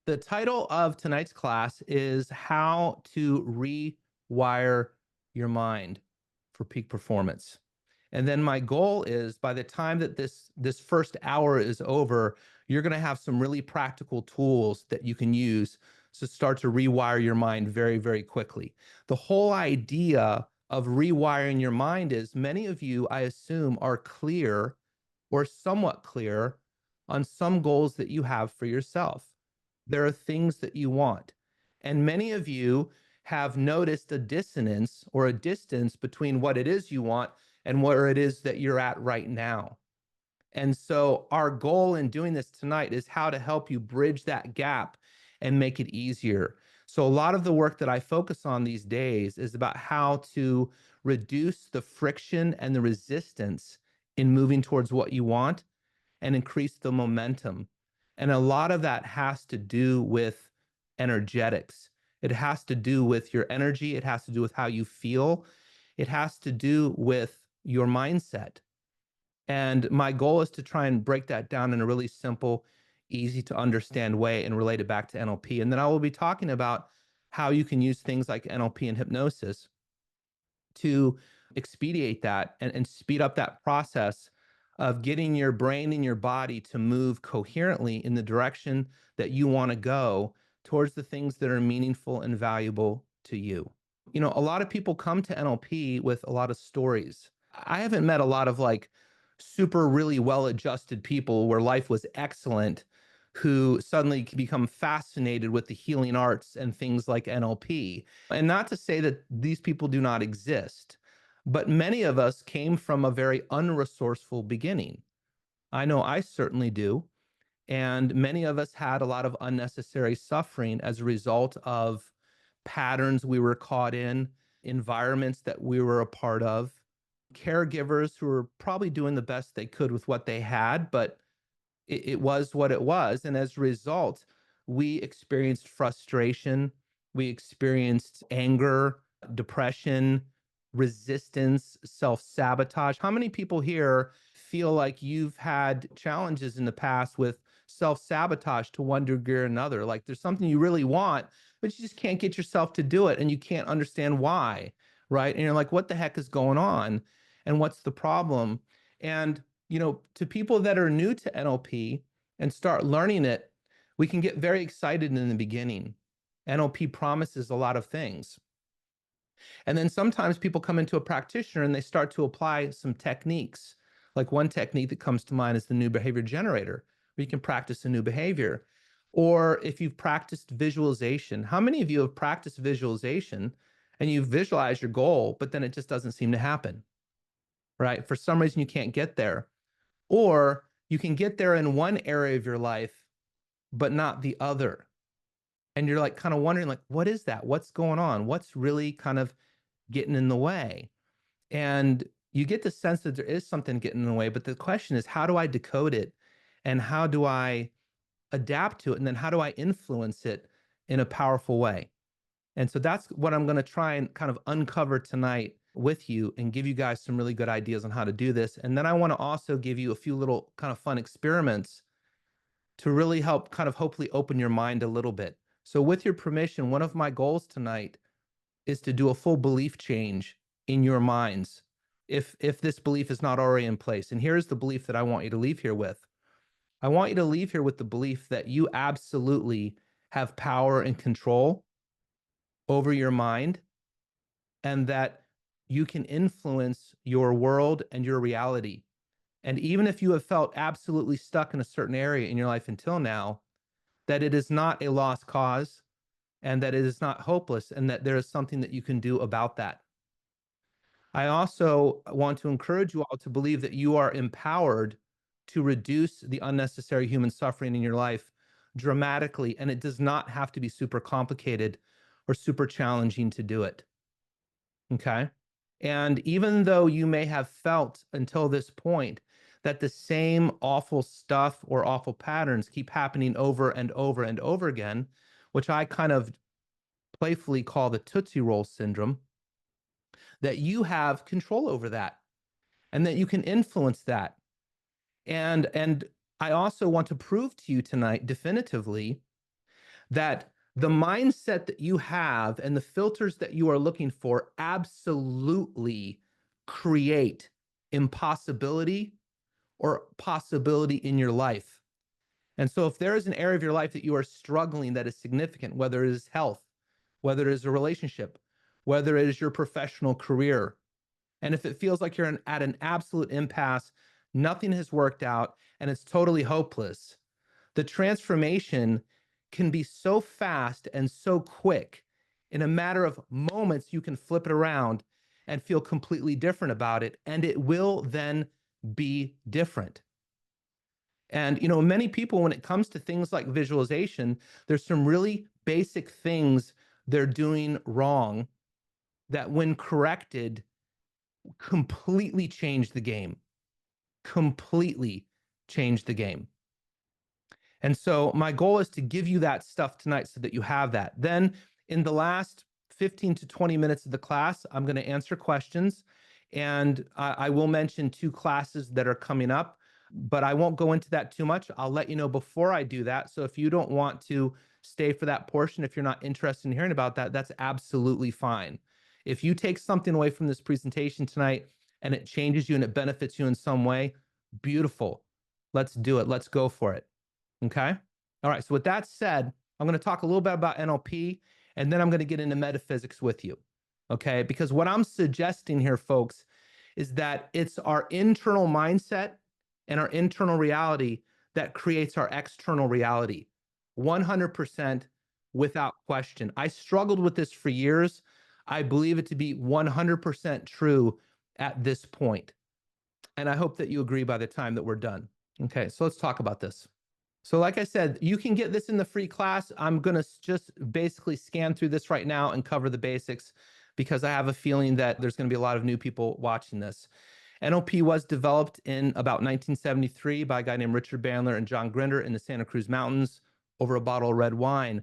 The title of tonight's class is How to Rewire Your Mind for Peak Performance. And then my goal is by the time that this first hour is over, you're going to have some really practical tools that you can use to start to rewire your mind very, very quickly. The whole idea of rewiring your mind is many of you, I assume, are clear or somewhat clear on some goals that you have for yourself. There are things that you want. And many of you have noticed a dissonance or a distance between what it is you want and where it is that you're at right now. And so, our goal in doing this tonight is how to help you bridge that gap and make it easier. So, a lot of the work that I focus on these days is about how to reduce the friction and the resistance in moving towards what you want and increase the momentum. And a lot of that has to do with energetics. It has to do with your energy. It has to do with how you feel. It has to do with your mindset. And my goal is to try and break that down in a really simple, easy to understand way and relate it back to NLP. And then I will be talking about how you can use things like NLP and hypnosis to expedite that and speed up that process of getting your brain and your body to move coherently in the direction that you want to go towards the things that are meaningful and valuable to you. You know, a lot of people come to NLP with a lot of stories. I haven't met a lot of like super, really well adjusted people where life was excellent who suddenly can become fascinated with the healing arts and things like NLP. And not to say that these people do not exist, but many of us came from a very unresourceful beginning. I know I certainly do. And many of us had a lot of unnecessary suffering as a result of patterns we were caught in, environments that we were a part of, caregivers who were probably doing the best they could with what they had, but it was what it was. And as a result, we experienced frustration, we experienced anger, depression, resistance, self sabotage. How many people here feel like you've had challenges in the past with self sabotage to one degree or another? Like there's something you really want, but you just can't get yourself to do it and you can't understand why, right? And you're like, what the heck is going on? And what's the problem? And to people that are new to NLP and start learning it, we can get very excited in the beginning. NLP promises a lot of things. And then sometimes people come into a practitioner and they start to apply some techniques. Like one technique that comes to mind is the new behavior generator, where you can practice a new behavior. Or if you've practiced visualization, how many of you have practiced visualization and you've visualized your goal, but then it just doesn't seem to happen, right? For some reason, you can't get there. Or you can get there in one area of your life, but not the other. And you're like kind of wondering, like, what is that? What's going on? What's really kind of getting in the way? And you get the sense that there is something getting in the way. But the question is, how do I decode it? And how do I adapt to it? And then how do I influence it in a powerful way? And so that's what I'm going to try and kind of uncover tonight with you and give you guys some really good ideas on how to do this. And then I want to also give you a few little kind of fun experiments to really help kind of hopefully open your mind a little bit. So with your permission, one of my goals tonight is to do a full belief change in your minds if this belief is not already in place. And here's the belief that I want you to leave here with. I want you to leave here with the belief that you absolutely have power and control over your mind and that you can influence your world and your reality. And even if you have felt absolutely stuck in a certain area in your life until now, that it is not a lost cause and that it is not hopeless and that there is something that you can do about that. I also want to encourage you all to believe that you are empowered to reduce the unnecessary human suffering in your life dramatically, and it does not have to be super complicated or super challenging to do it. Okay. And even though you may have felt until this point that the same awful stuff or awful patterns keep happening over and over and over again, which I kind of playfully call the Tootsie Roll syndrome, that you have control over that and that you can influence that. And I also want to prove to you tonight definitively that the mindset that you have and the filters that you are looking for absolutely create impossibility or possibility in your life. And so if there is an area of your life that you are struggling that is significant, whether it is health, whether it is a relationship, whether it is your professional career, and if it feels like you're at an absolute impasse, nothing has worked out, and it's totally hopeless, the transformation can be so fast and so quick. In a matter of moments, you can flip it around and feel completely different about it, and it will then be different. And, many people, when it comes to things like visualization, there's some really basic things they're doing wrong that, when corrected, completely change the game. Completely change the game. And so my goal is to give you that stuff tonight so that you have that. Then in the last 15 to 20 minutes of the class, I'm going to answer questions. And I will mention 2 classes that are coming up, but I won't go into that too much. I'll let you know before I do that. So if you don't want to stay for that portion, if you're not interested in hearing about that, that's absolutely fine. If you take something away from this presentation tonight and it changes you and it benefits you in some way, beautiful. Let's do it. Let's go for it. Okay. All right. So with that said, I'm going to talk a little bit about NLP, and then I'm going to get into metaphysics with you. Okay. Because what I'm suggesting here, folks, is that it's our internal mindset and our internal reality that creates our external reality. 100% without question. I struggled with this for years. I believe it to be 100% true at this point. And I hope that you agree by the time that we're done. Okay. So let's talk about this. So like I said, you can get this in the free class. I'm going to just basically scan through this right now and cover the basics because I have a feeling that there's going to be a lot of new people watching this. NLP was developed in about 1973 by a guy named Richard Bandler and John Grinder in the Santa Cruz Mountains over a bottle of red wine.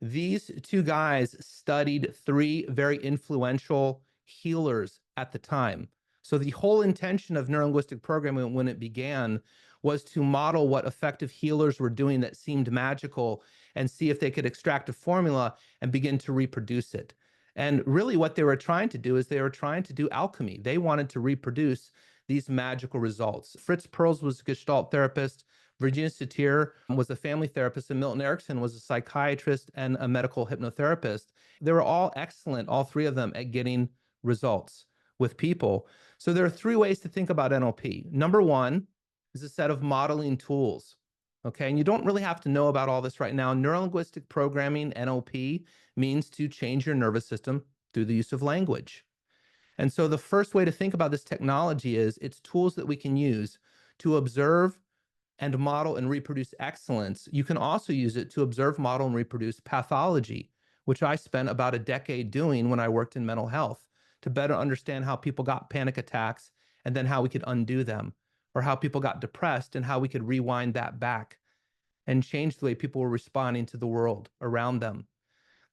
These 2 guys studied 3 very influential healers at the time. So the whole intention of neurolinguistic programming when it began was to model what effective healers were doing that seemed magical and see if they could extract a formula and begin to reproduce it. And really what they were trying to do is they were trying to do alchemy. They wanted to reproduce these magical results. Fritz Perls was a Gestalt therapist. Virginia Satir was a family therapist, and Milton Erickson was a psychiatrist and a medical hypnotherapist. They were all excellent, all 3 of them, at getting results with people. So there are 3 ways to think about NLP. Number 1 is a set of modeling tools. Okay, and you don't really have to know about all this right now. Neurolinguistic programming, NLP, means to change your nervous system through the use of language. And so the first way to think about this technology is it's tools that we can use to observe and model and reproduce excellence. You can also use it to observe, model, and reproduce pathology, which I spent about a decade doing when I worked in mental health, to better understand how people got panic attacks and then how we could undo them, or how people got depressed and how we could rewind that back and change the way people were responding to the world around them.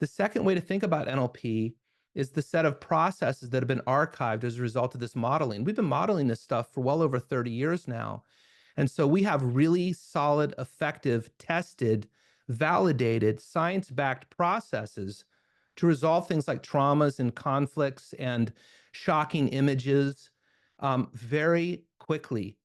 The second way to think about NLP is the set of processes that have been archived as a result of this modeling. We've been modeling this stuff for well over 30 years now. And so we have really solid, effective, tested, validated, science-backed processes to resolve things like traumas and conflicts and shocking images very quickly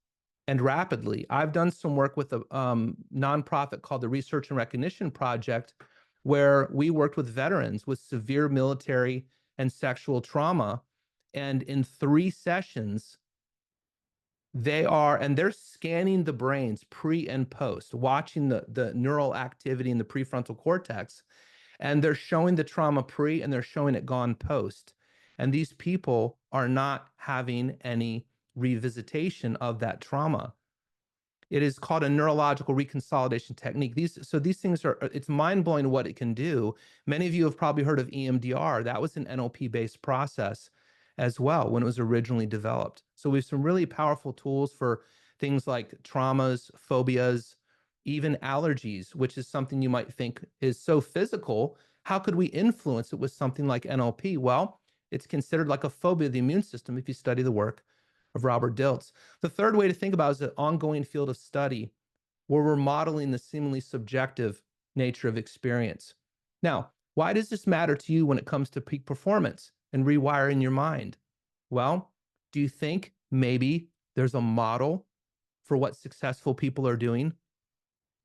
and rapidly. I've done some work with a nonprofit called the Research and Recognition Project, where we worked with veterans with severe military and sexual trauma. And in 3 sessions, they're scanning the brains pre and post, watching the neural activity in the prefrontal cortex, and they're showing the trauma pre and they're showing it gone post. And these people are not having any revisitation of that trauma. It is called a neurological reconsolidation technique. These things are, it's mind-blowing what it can do. Many of you have probably heard of EMDR. That was an NLP-based process as well when it was originally developed. So we have some really powerful tools for things like traumas, phobias, even allergies, which is something you might think is so physical. How could we influence it with something like NLP? Well, it's considered like a phobia of the immune system if you study the work of Robert Dilts. The third way to think about it is an ongoing field of study where we're modeling the seemingly subjective nature of experience. Now, why does this matter to you when it comes to peak performance and rewiring your mind? Well, do you think maybe there's a model for what successful people are doing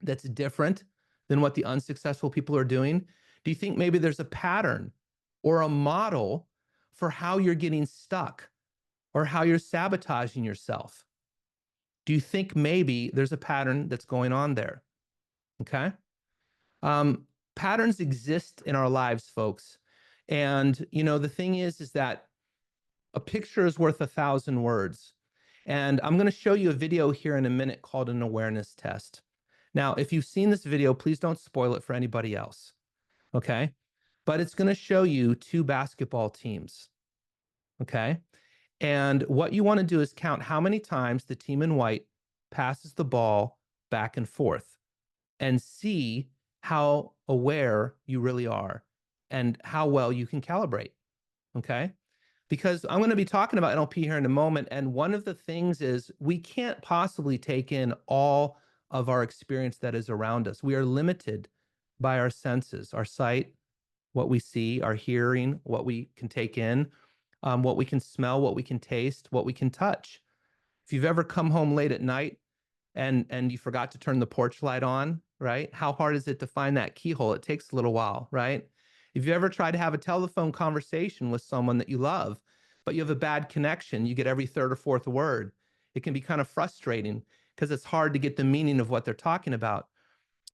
that's different than what the unsuccessful people are doing? Do you think maybe there's a pattern or a model for how you're getting stuck or how you're sabotaging yourself? Do you think maybe there's a pattern that's going on there? Okay. Patterns exist in our lives, folks. And, the thing is that a picture is worth 1,000 words. And I'm going to show you a video here in a minute called an awareness test. Now, if you've seen this video, please don't spoil it for anybody else. Okay. But it's going to show you two basketball teams. Okay. And what you want to do is count how many times the team in white passes the ball back and forth and see how aware you really are and how well you can calibrate. Okay. Because I'm going to be talking about NLP here in a moment. And one of the things is we can't possibly take in all of our experience that is around us. We are limited by our senses, our sight, what we see, our hearing, what we can take in, what we can smell, what we can taste, what we can touch. If you've ever come home late at night and you forgot to turn the porch light on, right? How hard is it to find that keyhole? It takes a little while, right? If you ever tried to have a telephone conversation with someone that you love, but you have a bad connection, you get every third or fourth word, it can be kind of frustrating because it's hard to get the meaning of what they're talking about.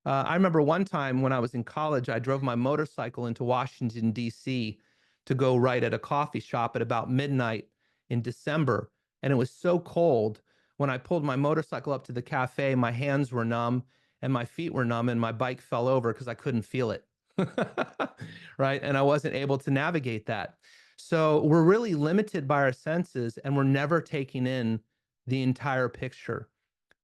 I remember one time when I was in college, I drove my motorcycle into Washington, D.C. to go write at a coffee shop at about midnight in December. And it was so cold. When I pulled my motorcycle up to the cafe, my hands were numb and my feet were numb and my bike fell over because I couldn't feel it. Right? And I wasn't able to navigate that. So we're really limited by our senses and we're never taking in the entire picture.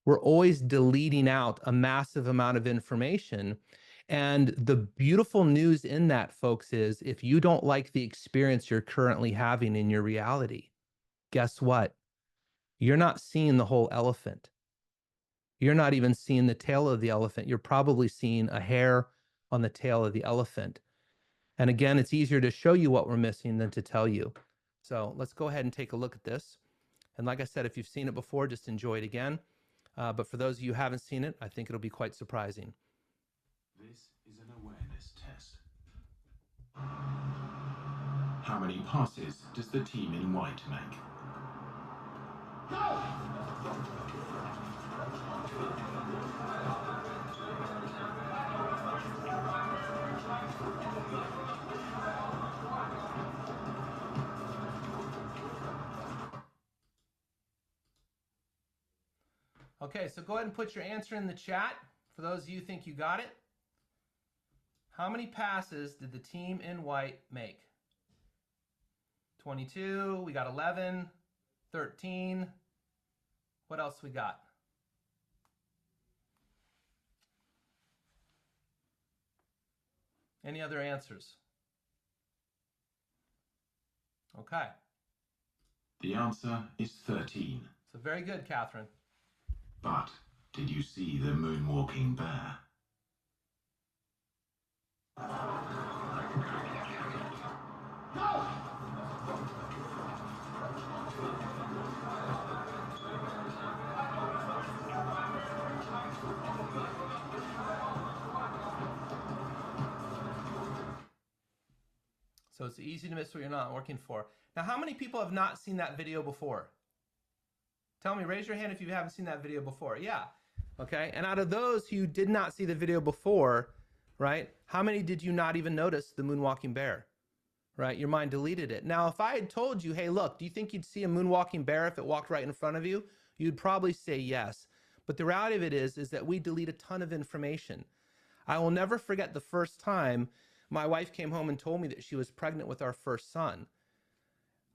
We're always deleting out a massive amount of information. And the beautiful news in that, folks, is if you don't like the experience you're currently having in your reality, guess what? You're not seeing the whole elephant. You're not even seeing the tail of the elephant. You're probably seeing a hair on the tail of the elephant. And again, it's easier to show you what we're missing than to tell you. So let's go ahead and take a look at this. And like I said, if you've seen it before, just enjoy it again. But for those of you who haven't seen it, I think it'll be quite surprising. This is an awareness test. How many passes does the team in white make? Go! Okay, so go ahead and put your answer in the chat. For those of you who think you got it. How many passes did the team in white make? 22, we got 11, 13. What else we got? Any other answers? Okay. The answer is 13. So very good, Catherine. But did you see the moonwalking bear? So it's easy to miss what you're not working for. Now, how many people have not seen that video before? Tell me, raise your hand if you haven't seen that video before. Yeah. Okay. And out of those who did not see the video before, right, how many did you not even notice the moonwalking bear? Right? Your mind deleted it. Now, if I had told you, hey, look, do you think you'd see a moonwalking bear if it walked right in front of you? You'd probably say yes. But the reality of it is that we delete a ton of information. I will never forget the first time my wife came home and told me that she was pregnant with our first son.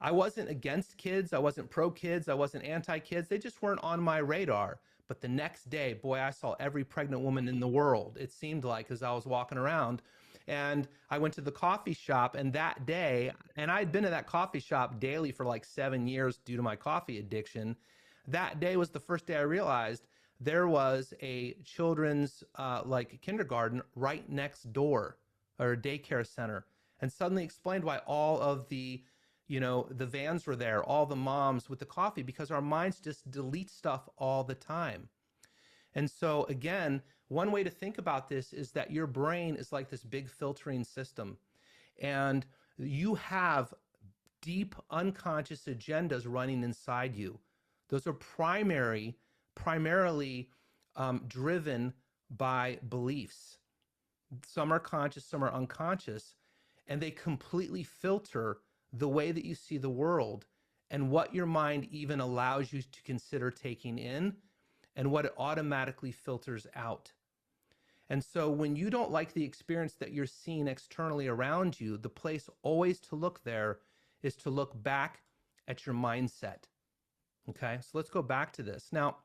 I wasn't against kids. I wasn't pro kids. I wasn't anti kids. They just weren't on my radar. But the next day, boy, I saw every pregnant woman in the world, it seemed like, as I was walking around. And I went to the coffee shop, and that day, and I'd been to that coffee shop daily for like 7 years due to my coffee addiction. That day was the first day I realized there was a children's like kindergarten right next door, or a daycare center, and suddenly explained why all of the, the vans were there, all the moms with the coffee, because our minds just delete stuff all the time. And so again, one way to think about this is that your brain is like this big filtering system, and you have deep unconscious agendas running inside you. Those are primarily driven by beliefs. Some are conscious, some are unconscious, and they completely filter the way that you see the world and what your mind even allows you to consider taking in and what it automatically filters out. And so when you don't like the experience that you're seeing externally around you, the place always to look there is to look back at your mindset. Okay, so let's go back to this. Now,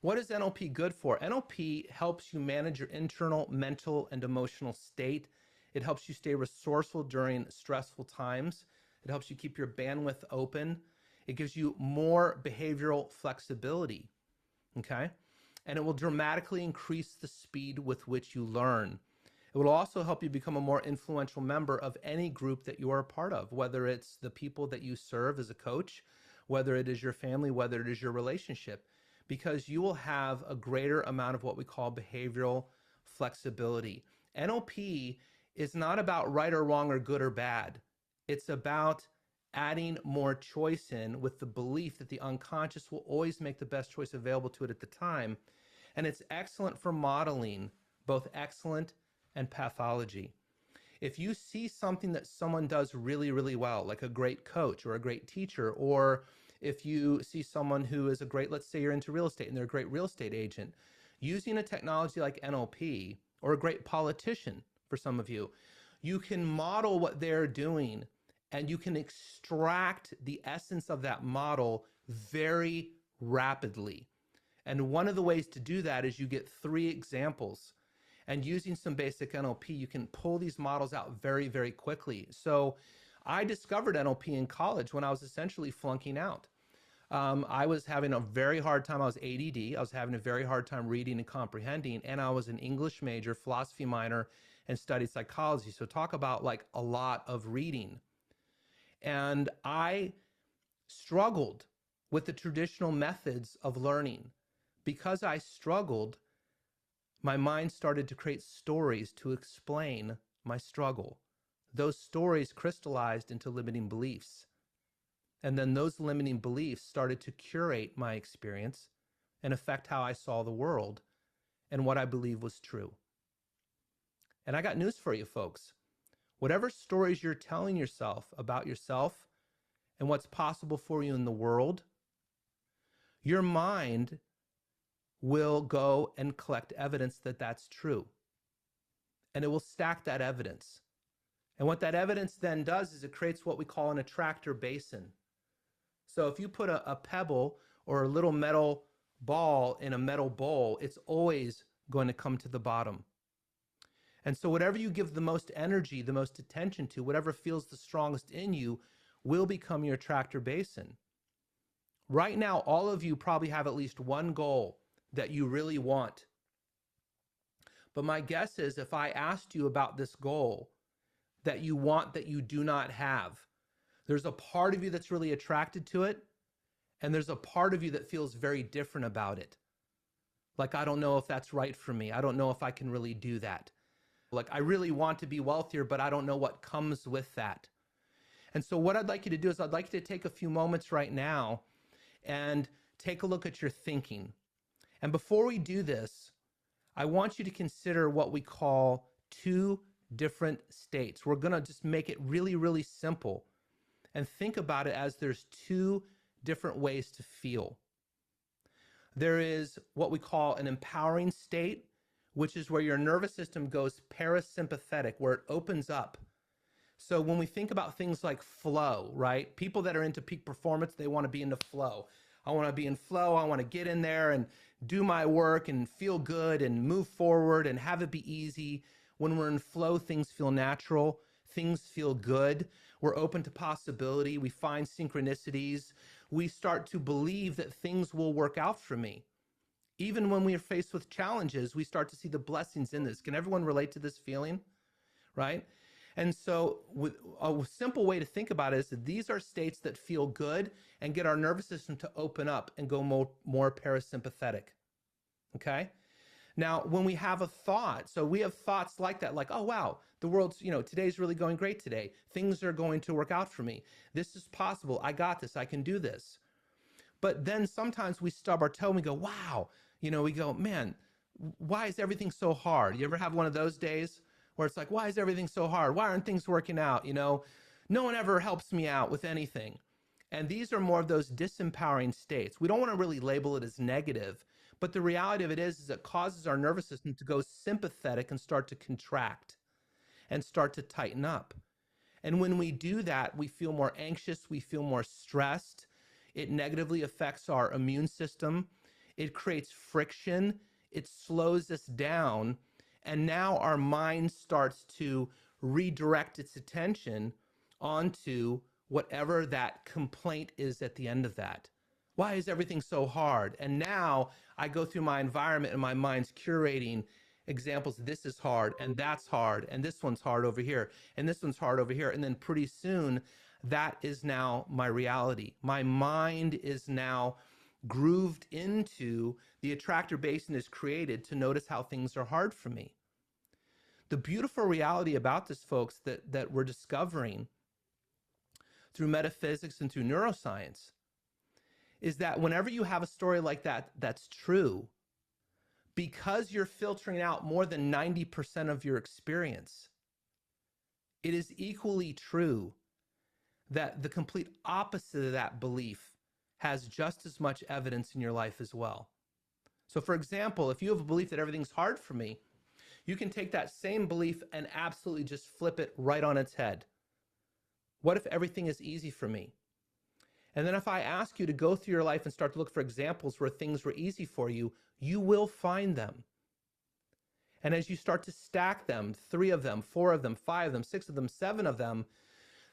what is NLP good for? NLP helps you manage your internal mental and emotional state. It helps you stay resourceful during stressful times. It helps you keep your bandwidth open. It gives you more behavioral flexibility. Okay, and it will dramatically increase the speed with which you learn. It will also help you become a more influential member of any group that you are a part of, whether it's the people that you serve as a coach, whether it is your family, whether it is your relationship, because you will have a greater amount of what we call behavioral flexibility. NLP is not about right or wrong or good or bad. It's about adding more choice in with the belief that the unconscious will always make the best choice available to it at the time. And it's excellent for modeling, both excellent and pathology. If you see something that someone does really, really well, like a great coach or a great teacher, or if you see someone who is a great, let's say you're into real estate and they're a great real estate agent, using a technology like NLP, or a great politician for some of you, you can model what they're doing and you can extract the essence of that model very rapidly. And one of the ways to do that is you get 3 examples. And using some basic NLP, you can pull these models out very, very quickly. So I discovered NLP in college when I was essentially flunking out. I was having a very hard time. I was ADD. I was having a very hard time reading and comprehending. And I was an English major, philosophy minor, and studied psychology. So talk about like a lot of reading. And I struggled with the traditional methods of learning. Because I struggled, my mind started to create stories to explain my struggle. Those stories crystallized into limiting beliefs. And then those limiting beliefs started to curate my experience and affect how I saw the world and what I believed was true. And I got news for you, folks. Whatever stories you're telling yourself about yourself and what's possible for you in the world, your mind will go and collect evidence that that's true. And it will stack that evidence. And what that evidence then does is it creates what we call an attractor basin. So if you put a pebble or a little metal ball in a metal bowl, it's always going to come to the bottom. And so whatever you give the most energy, the most attention to, whatever feels the strongest in you, will become your attractor basin. Right now, all of you probably have at least one goal that you really want. But my guess is if I asked you about this goal that you want that you do not have, there's a part of you that's really attracted to it, and there's a part of you that feels very different about it. Like, I don't know if that's right for me. I don't know if I can really do that. Like, I really want to be wealthier, but I don't know what comes with that. And so what I'd like you to do is I'd like you to take a few moments right now and take a look at your thinking. And before we do this, I want you to consider what we call 2 different states. We're going to just make it really, really simple and think about it as there's 2 different ways to feel. There is what we call an empowering state, which is where your nervous system goes parasympathetic, where it opens up. So when we think about things like flow, right? People that are into peak performance, they want to be into flow. I want to be in flow. I want to get in there and do my work and feel good and move forward and have it be easy. When we're in flow, things feel natural. Things feel good. We're open to possibility. We find synchronicities. We start to believe that things will work out for me. Even when we are faced with challenges, we start to see the blessings in this. Can everyone relate to this feeling? Right? And so a simple way to think about it is that these are states that feel good and get our nervous system to open up and go more parasympathetic. Okay? Now, when we have a thought, so we have thoughts like that, like, oh, wow, the world's, today's really going great today. Things are going to work out for me. This is possible. I got this. I can do this. But then sometimes we stub our toe and we go, wow, we go, man, why is everything so hard? You ever have one of those days where it's like, why is everything so hard? Why aren't things working out? No one ever helps me out with anything. And these are more of those disempowering states. We don't want to really label it as negative, but the reality of it is it causes our nervous system to go sympathetic and start to contract and start to tighten up. And when we do that, we feel more anxious, we feel more stressed. It negatively affects our immune system. It creates friction. It slows us down. And now our mind starts to redirect its attention onto whatever that complaint is at the end of that. Why is everything so hard? And now I go through my environment and my mind's curating examples. This is hard and that's hard and this one's hard over here and this one's hard over here. And then pretty soon that is now my reality. My mind is now grooved into the attractor basin is created to notice how things are hard for me. The beautiful reality about this, folks, that we're discovering through metaphysics and through neuroscience is that whenever you have a story like that that's true, because you're filtering out more than 90% of your experience, it is equally true that the complete opposite of that belief has just as much evidence in your life as well. So for example, if you have a belief that everything's hard for me, you can take that same belief and absolutely just flip it right on its head. What if everything is easy for me? And then if I ask you to go through your life and start to look for examples where things were easy for you, you will find them. And as you start to stack them, 3 of them, 4 of them, 5 of them, 6 of them, 7 of them,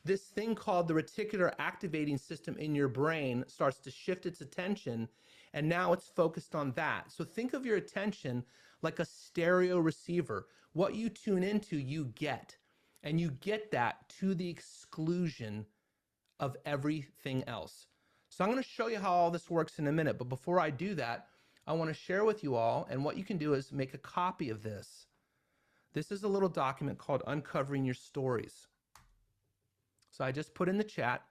this thing called the reticular activating system in your brain starts to shift its attention, and now it's focused on that. So think of your attention like a stereo receiver. What you tune into, you get. And you get that to the exclusion of everything else. So I'm going to show you how all this works in a minute. But before I do that, I want to share with you all, and what you can do is make a copy of this. This is a little document called Uncovering Your Stories. So I just put in the chat,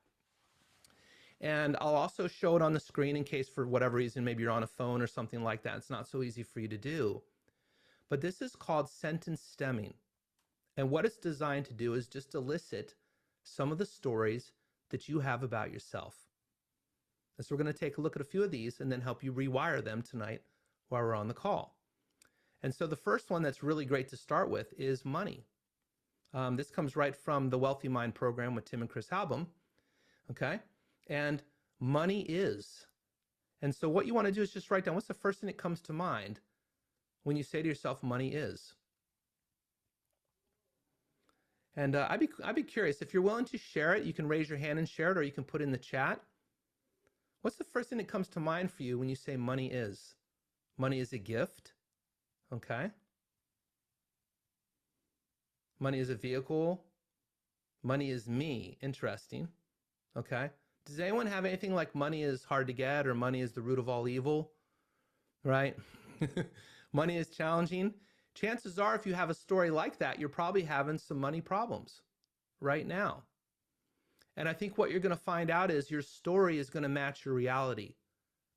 and I'll also show it on the screen in case for whatever reason, maybe you're on a phone or something like that. It's not so easy for you to do. But this is called sentence stemming. And what it's designed to do is just elicit some of the stories that you have about yourself. And so we're going to take a look at a few of these and then help you rewire them tonight while we're on the call. And so the first one that's really great to start with is money. This comes right from the Wealthy Mind program with Tim and Chris Halbum. Okay? And money is. And so what you want to do is just write down what's the first thing that comes to mind when you say to yourself, money is. And I'd be curious, if you're willing to share it, you can raise your hand and share it, or you can put in the chat. What's the first thing that comes to mind for you when you say money is? Money is a gift. Okay. Money is a vehicle. Money is me. Interesting. Okay. Does anyone have anything like money is hard to get or money is the root of all evil? Right? Money is challenging. Chances are, if you have a story like that, you're probably having some money problems right now. And I think what you're going to find out is your story is going to match your reality.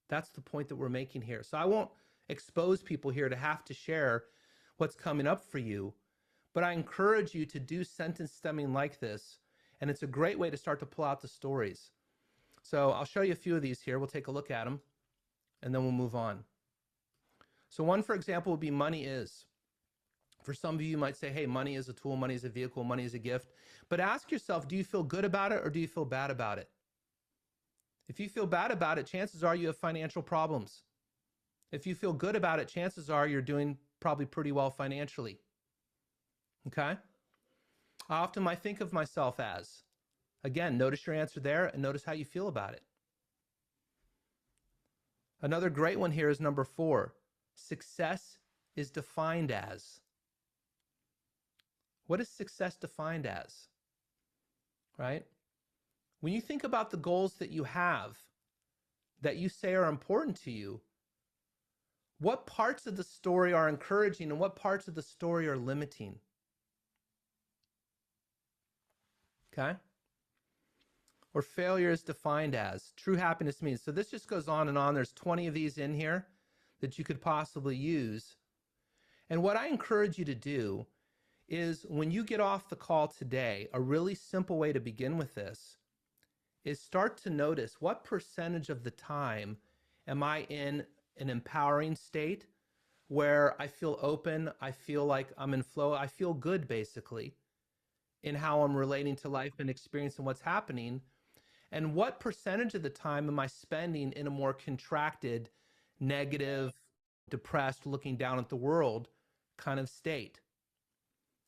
That's the point that we're making here. So I won't expose people here to have to share what's coming up for you, but I encourage you to do sentence stemming like this. And it's a great way to start to pull out the stories. So I'll show you a few of these here. We'll take a look at them and then we'll move on. So one, for example, would be money is. For some of you, you might say, hey, money is a tool, money is a vehicle, money is a gift. But ask yourself, do you feel good about it or do you feel bad about it? If you feel bad about it, chances are you have financial problems. If you feel good about it, chances are you're doing probably pretty well financially. Okay? How often I think of myself as? Again, notice your answer there and notice how you feel about it. Another great one here is number 4. success is defined as? What is success defined as? Right? When you think about the goals that you have, that you say are important to you, what parts of the story are encouraging and what parts of the story are limiting? Okay? Or failure is defined as. True happiness means. So this just goes on and on. There's 20 of these in here that you could possibly use. And what I encourage you to do is when you get off the call today, a really simple way to begin with this is start to notice what percentage of the time am I in an empowering state where I feel open, I feel like I'm in flow, I feel good basically in how I'm relating to life and experiencing what's happening. And what percentage of the time am I spending in a more contracted, negative, depressed, looking down at the world kind of state?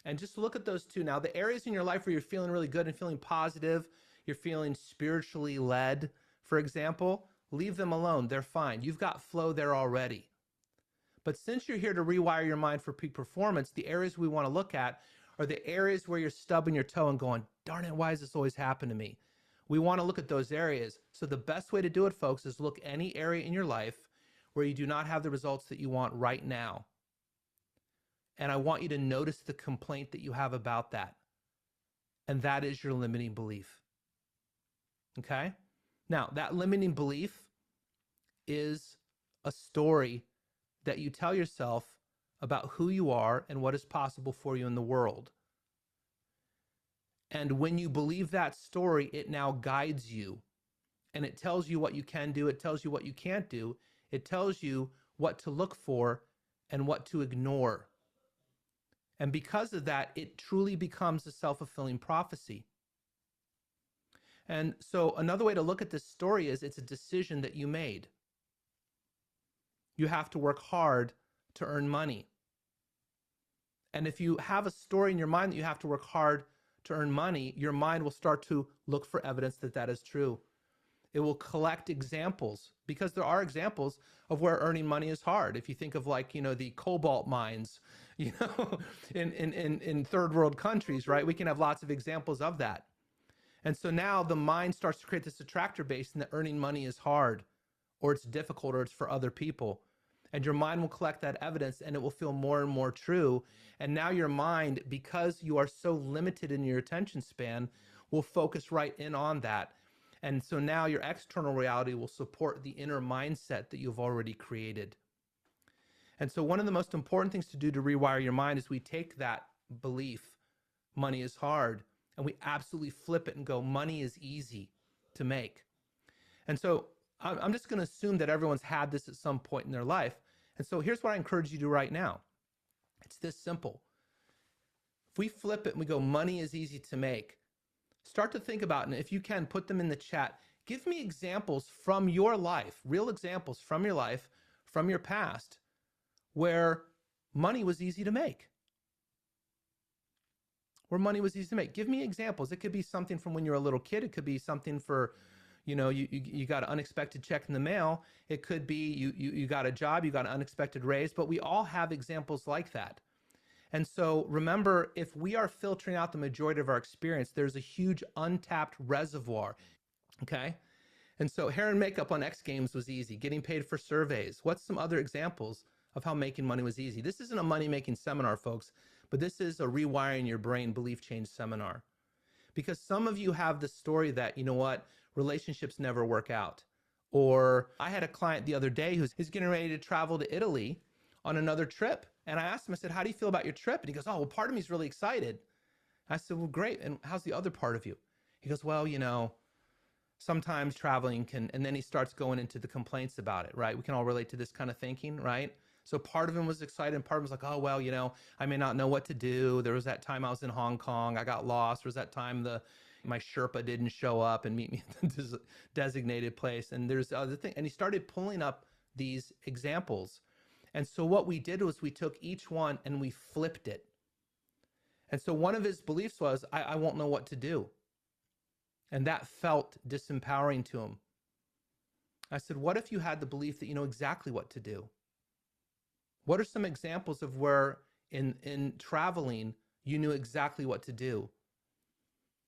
And just look at those two. Now, the areas in your life where you're feeling really good and feeling positive, you're feeling spiritually led, for example, leave them alone. They're fine. You've got flow there already. But since you're here to rewire your mind for peak performance, the areas we want to look at are the areas where you're stubbing your toe and going, darn it, why does this always happen to me? We want to look at those areas. So the best way to do it, folks, is look any area in your life where you do not have the results that you want right now. And I want you to notice the complaint that you have about that. And that is your limiting belief. Okay? Now, that limiting belief is a story that you tell yourself about who you are and what is possible for you in the world. And when you believe that story, it now guides you. And it tells you what you can do. It tells you what you can't do. It tells you what to look for and what to ignore. And because of that, it truly becomes a self-fulfilling prophecy. And so another way to look at this story is it's a decision that you made. You have to work hard to earn money. And if you have a story in your mind that you have to work hard to earn money, your mind will start to look for evidence that that is true. It will collect examples, because there are examples of where earning money is hard. If you think of, like, the cobalt mines, in third world countries, right? We can have lots of examples of that. And so now the mind starts to create this attractor base, and that earning money is hard, or it's difficult, or it's for other people. And your mind will collect that evidence, and it will feel more and more true. And now your mind, because you are so limited in your attention span, will focus right in on that. And so now your external reality will support the inner mindset that you've already created. And so one of the most important things to do to rewire your mind is we take that belief, money is hard, and we absolutely flip it and go, money is easy to make. And so I'm just going to assume that everyone's had this at some point in their life. And so here's what I encourage you to do right now. It's this simple. If we flip it and we go, money is easy to make, start to think about, and if you can, put them in the chat. Give me examples from your life, real examples from your life, from your past, where money was easy to make. Where money was easy to make. Give me examples. It could be something from when you were a little kid. It could be something for, you got an unexpected check in the mail. It could be you got a job, you got an unexpected raise, but we all have examples like that. And so remember, if we are filtering out the majority of our experience, there's a huge untapped reservoir, okay? And so hair and makeup on X Games was easy. Getting paid for surveys. What's some other examples of how making money was easy? This isn't a money-making seminar, folks, but this is a rewiring your brain belief change seminar. Because some of you have the story that, relationships never work out. Or I had a client the other day who's getting ready to travel to Italy on another trip. And I asked him, I said, how do you feel about your trip? And he goes, oh, well, part of me is really excited. I said, well, great. And how's the other part of you? He goes, well, sometimes traveling can, and then he starts going into the complaints about it, right? We can all relate to this kind of thinking, right? So part of him was excited, and part of him was like, oh, well, I may not know what to do. There was that time I was in Hong Kong, I got lost. There was that time my Sherpa didn't show up and meet me at the designated place. And there's the other thing. And he started pulling up these examples. And so what we did was we took each one and we flipped it. And so one of his beliefs was, I won't know what to do. And that felt disempowering to him. I said, what if you had the belief that you know exactly what to do? What are some examples of where in traveling, you knew exactly what to do?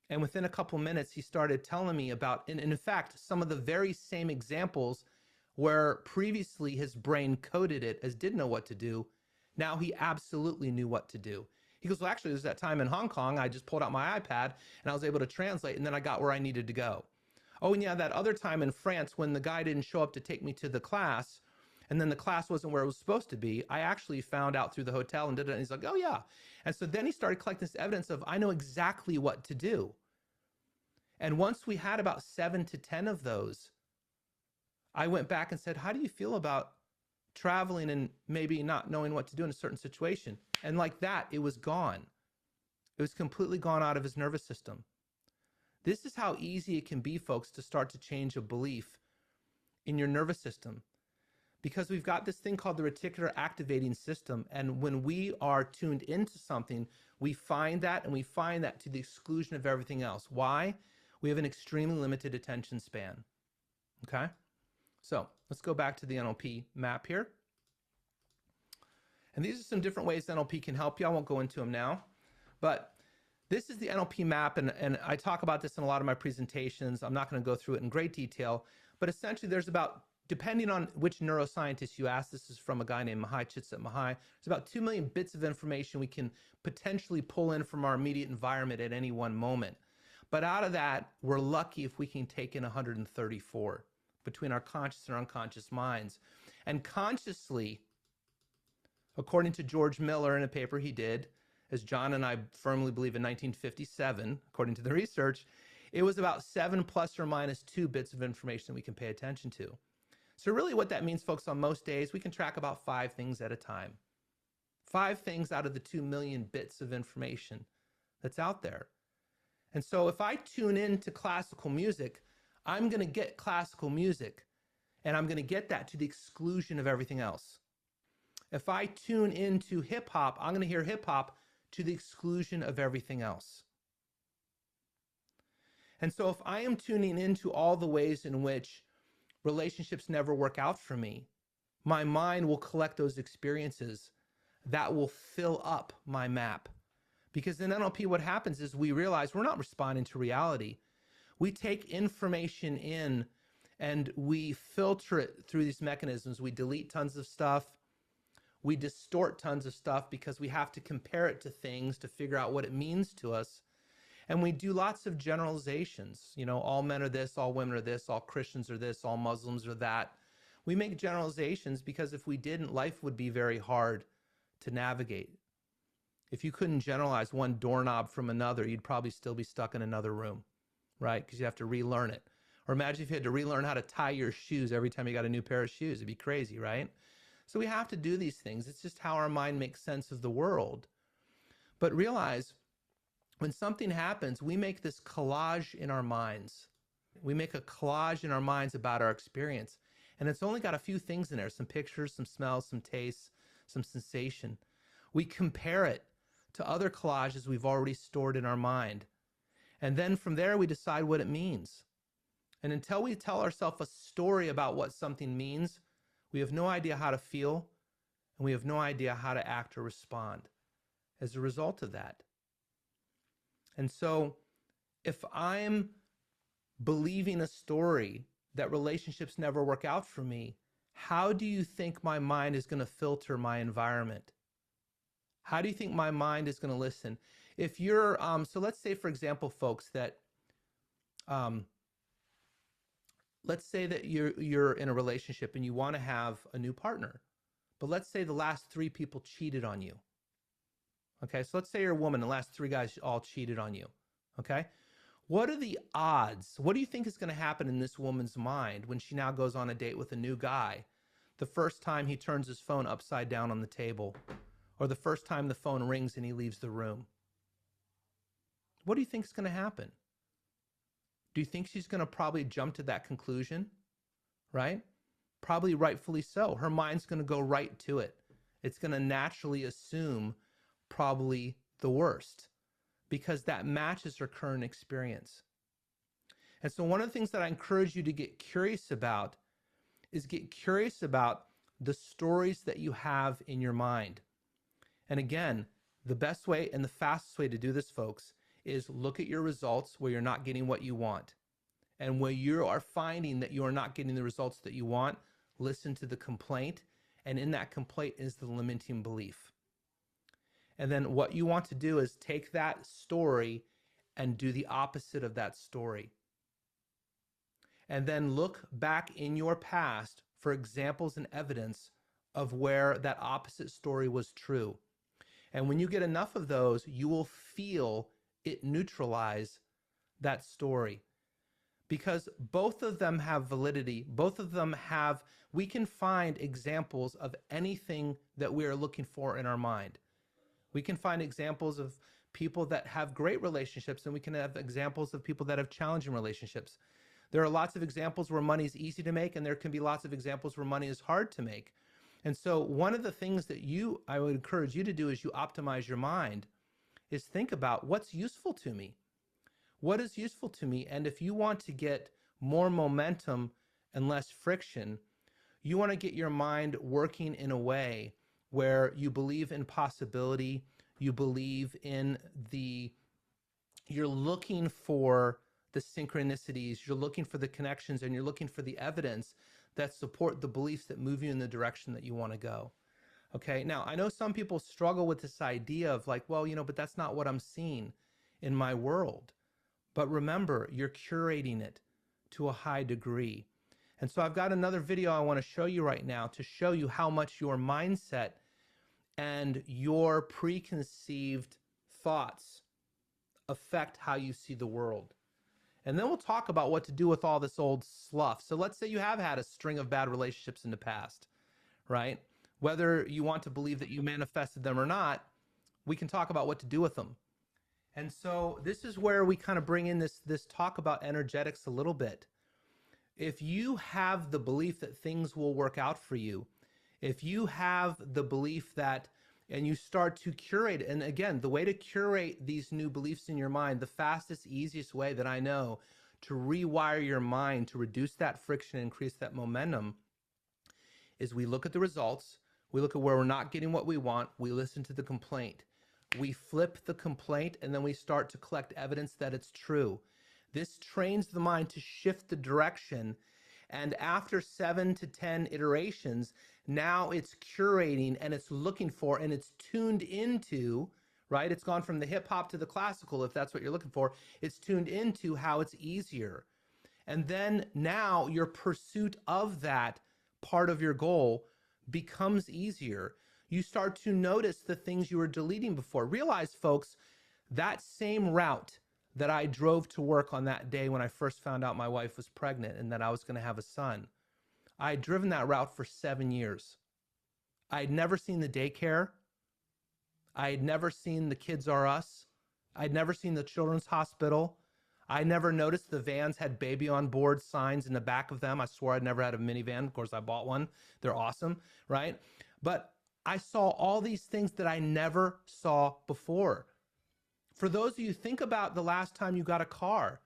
And within a couple minutes, he started telling me about, and in fact, some of the very same examples where previously his brain coded it as didn't know what to do. Now he absolutely knew what to do. He goes, well, actually, there's that time in Hong Kong, I just pulled out my iPad and I was able to translate, and then I got where I needed to go. Oh, and yeah, that other time in France when the guy didn't show up to take me to the class, and then the class wasn't where it was supposed to be, I actually found out through the hotel and did it. And he's like, oh, yeah. And so then he started collecting this evidence of, I know exactly what to do. And once we had about 7 to 10 of those, I went back and said, how do you feel about traveling and maybe not knowing what to do in a certain situation? And like that, it was gone. It was completely gone out of his nervous system. This is how easy it can be, folks, to start to change a belief in your nervous system. Because we've got this thing called the reticular activating system. And when we are tuned into something, we find that, and we find that to the exclusion of everything else. Why? We have an extremely limited attention span. Okay? So let's go back to the NLP map here. And these are some different ways NLP can help you. I won't go into them now. But this is the NLP map, and I talk about this in a lot of my presentations. I'm not going to go through it in great detail. But essentially, there's about, depending on which neuroscientist you ask, this is from a guy named Mahai Csikszentmihalyi, there's about 2 million bits of information we can potentially pull in from our immediate environment at any one moment. But out of that, we're lucky if we can take in 134 between our conscious and unconscious minds. And consciously, according to George Miller in a paper he did, as John and I firmly believe in 1957, according to the research, it was about 7 plus or minus 2 bits of information we can pay attention to. So really what that means, folks, on most days, we can track about 5 things at a time. 5 things out of the 2 million bits of information that's out there. And so if I tune into classical music, I'm going to get classical music, and I'm going to get that to the exclusion of everything else. If I tune into hip hop, I'm going to hear hip hop to the exclusion of everything else. And so if I am tuning into all the ways in which relationships never work out for me, my mind will collect those experiences that will fill up my map. Because in NLP, what happens is we realize we're not responding to reality. We take information in and we filter it through these mechanisms. We delete tons of stuff. We distort tons of stuff because we have to compare it to things to figure out what it means to us. And we do lots of generalizations. You know, all men are this, all women are this, all Christians are this, all Muslims are that. We make generalizations because if we didn't, life would be very hard to navigate. If you couldn't generalize one doorknob from another, you'd probably still be stuck in another room, right? Because you have to relearn it. Or imagine if you had to relearn how to tie your shoes every time you got a new pair of shoes. It'd be crazy, right? So we have to do these things. It's just how our mind makes sense of the world. But realize when something happens, we make this collage in our minds. We make a collage in our minds about our experience. And it's only got a few things in there, some pictures, some smells, some tastes, some sensation. We compare it to other collages we've already stored in our mind. And then from there, we decide what it means. And until we tell ourselves a story about what something means, we have no idea how to feel, and we have no idea how to act or respond as a result of that. And so if I'm believing a story that relationships never work out for me, how do you think my mind is going to filter my environment? How do you think my mind is going to listen? If you're, so let's say, for example, folks, that, let's say that you're in a relationship and you want to have a new partner, but let's say the last 3 people cheated on you. Okay, so let's say you're a woman and the last 3 guys all cheated on you. Okay, what are the odds? What do you think is going to happen in this woman's mind when she now goes on a date with a new guy? The first time he turns his phone upside down on the table, or the first time the phone rings and he leaves the room. What do you think is going to happen? Do you think she's going to probably jump to that conclusion? Right? Probably rightfully so. Her mind's going to go right to it. It's going to naturally assume probably the worst because that matches her current experience. And so one of the things that I encourage you to get curious about is get curious about the stories that you have in your mind. And again, the best way and the fastest way to do this, folks, is look at your results where you're not getting what you want. And where you are finding that you are not getting the results that you want, listen to the complaint. And in that complaint is the limiting belief. And then what you want to do is take that story and do the opposite of that story. And then look back in your past for examples and evidence of where that opposite story was true. And when you get enough of those, you will feel it neutralize that story. Because both of them have validity, both of them have, we can find examples of anything that we are looking for in our mind. We can find examples of people that have great relationships, and we can have examples of people that have challenging relationships. There are lots of examples where money is easy to make, and there can be lots of examples where money is hard to make. And so one of the things that I would encourage you to do as you optimize your mind is think about what's useful to me. What is useful to me? And if you want to get more momentum and less friction, you want to get your mind working in a way where you believe in possibility, you believe in you're looking for the synchronicities, you're looking for the connections, and you're looking for the evidence that support the beliefs that move you in the direction that you want to go. Okay, now I know some people struggle with this idea of like, well, but that's not what I'm seeing in my world. But remember, you're curating it to a high degree. And so I've got another video I want to show you right now to show you how much your mindset and your preconceived thoughts affect how you see the world. And then we'll talk about what to do with all this old slough. So let's say you have had a string of bad relationships in the past, right? Whether you want to believe that you manifested them or not, we can talk about what to do with them. And so this is where we kind of bring in this talk about energetics a little bit. If you have the belief that things will work out for you, if you have the belief that, and you start to curate, and again, the way to curate these new beliefs in your mind, the fastest, easiest way that I know to rewire your mind, to reduce that friction, increase that momentum, is we look at the results, we look at where we're not getting what we want, we listen to the complaint. We flip the complaint, and then we start to collect evidence that it's true. This trains the mind to shift the direction, and after 7 to 10 iterations, now it's curating and it's looking for and it's tuned into, right? It's gone from the hip hop to the classical, if that's what you're looking for. It's tuned into how it's easier. And then now your pursuit of that part of your goal becomes easier. You start to notice the things you were deleting before. Realize, folks, that same route that I drove to work on that day when I first found out my wife was pregnant and that I was going to have a son, I had driven that route for 7 years. I had never seen the daycare. I had never seen the Kids R Us. I'd never seen the Children's Hospital. I never noticed the vans had baby on board signs in the back of them. I swore I'd never had a minivan. Of course, I bought one. They're awesome, right? But I saw all these things that I never saw before. For those of you, think about the last time you got a car,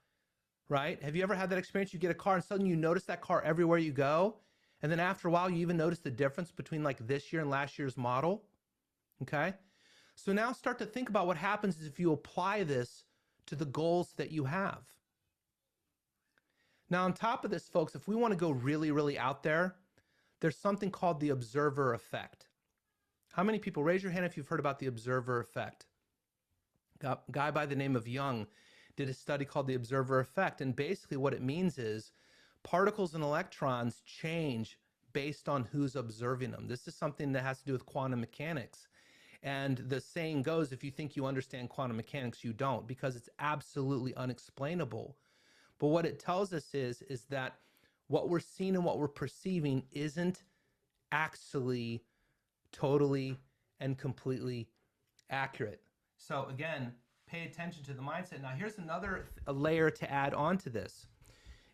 right? Have you ever had that experience? You get a car and suddenly you notice that car everywhere you go. And then after a while, you even notice the difference between like this year and last year's model. Okay. So now start to think about what happens if you apply this to the goals that you have. Now, on top of this, folks, if we want to go really, really out there, there's something called the observer effect. How many people, raise your hand if you've heard about the observer effect? A guy by the name of Young did a study called the observer effect. And basically what it means is particles and electrons change based on who's observing them. This is something that has to do with quantum mechanics. And the saying goes, if you think you understand quantum mechanics, you don't, because it's absolutely unexplainable. But what it tells us is that what we're seeing and what we're perceiving isn't actually totally and completely accurate. So again, pay attention to the mindset. Now here's another layer to add on to this.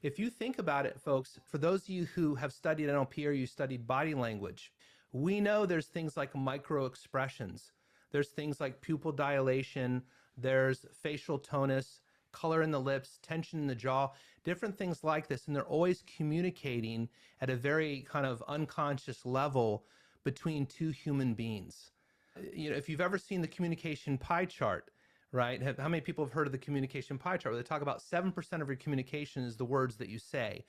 If you think about it, folks, for those of you who have studied NLP or you studied body language, we know there's things like micro expressions. There's things like pupil dilation. There's facial tonus, color in the lips, tension in the jaw, different things like this. And they're always communicating at a very kind of unconscious level between two human beings. If you've ever seen the communication pie chart, right? How many people have heard of the communication pie chart where they talk about 7% of your communication is the words that you say,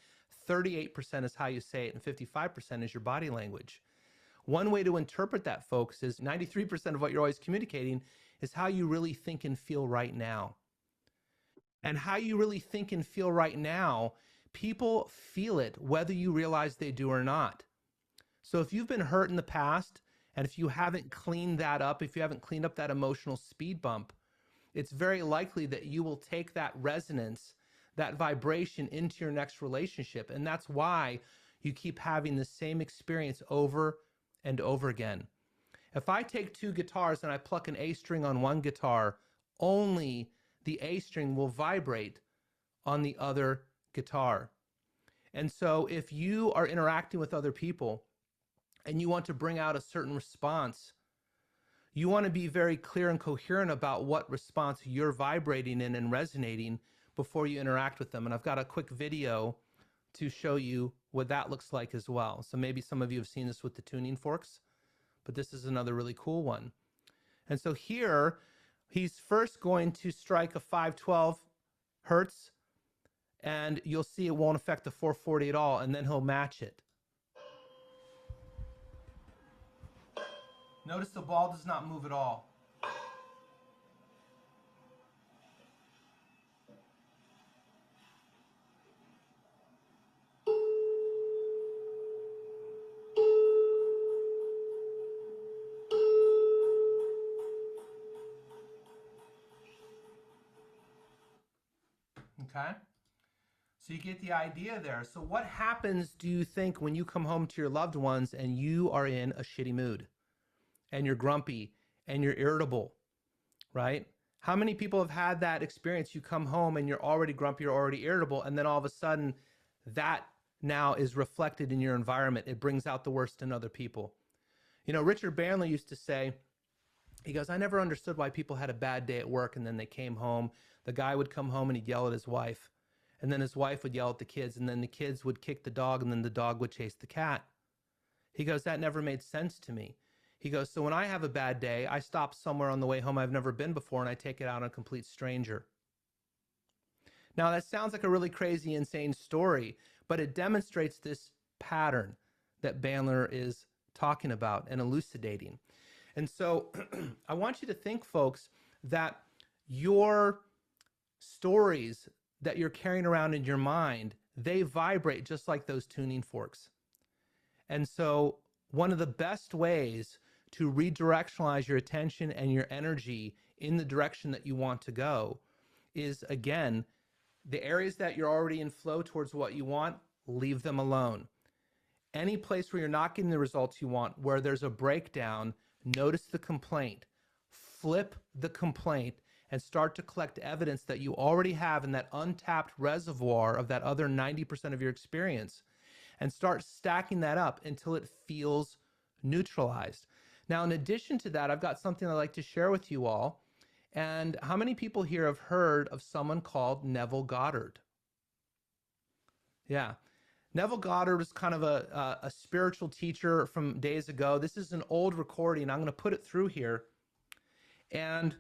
38% is how you say it, and 55% is your body language. One way to interpret that, folks, is 93% of what you're always communicating is how you really think and feel right now. And how you really think and feel right now, people feel it whether you realize they do or not. So if you've been hurt in the past, and if you haven't cleaned that up, if you haven't cleaned up that emotional speed bump, it's very likely that you will take that resonance, that vibration into your next relationship. And that's why you keep having the same experience over and over again. If I take two guitars and I pluck an A string on one guitar, only the A string will vibrate on the other guitar. And so if you are interacting with other people and you want to bring out a certain response, you want to be very clear and coherent about what response you're vibrating in and resonating before you interact with them. And I've got a quick video to show you what that looks like as well. So maybe some of you have seen this with the tuning forks, but this is another really cool one. And so here, he's first going to strike a 512 hertz, and you'll see it won't affect the 440 at all, and then he'll match it. Notice the ball does not move at all. Okay? So you get the idea there. So what happens, do you think, when you come home to your loved ones and you are in a shitty mood and you're grumpy and you're irritable, right? How many people have had that experience? You come home and you're already grumpy, you're already irritable, and then all of a sudden that now is reflected in your environment. It brings out the worst in other people. Richard Bandler used to say, he goes, I never understood why people had a bad day at work and then they came home. The guy would come home and he'd yell at his wife. And then his wife would yell at the kids, and then the kids would kick the dog, and then the dog would chase the cat. He goes, that never made sense to me. He goes, so when I have a bad day, I stop somewhere on the way home I've never been before, and I take it out on a complete stranger. Now, that sounds like a really crazy, insane story, but it demonstrates this pattern that Bandler is talking about and elucidating. And so I want you to think, folks, that your stories that you're carrying around in your mind, they vibrate just like those tuning forks. And so one of the best ways to redirectionalize your attention and your energy in the direction that you want to go is, again, the areas that you're already in flow towards what you want, leave them alone. Any place where you're not getting the results you want, where there's a breakdown, notice the complaint, flip the complaint, and start to collect evidence that you already have in that untapped reservoir of that other 90% of your experience, and start stacking that up until it feels neutralized. Now, in addition to that, I've got something I'd like to share with you all. And how many people here have heard of someone called Neville Goddard? Yeah. Neville Goddard was kind of a spiritual teacher from days ago. This is an old recording. I'm going to put it through here. And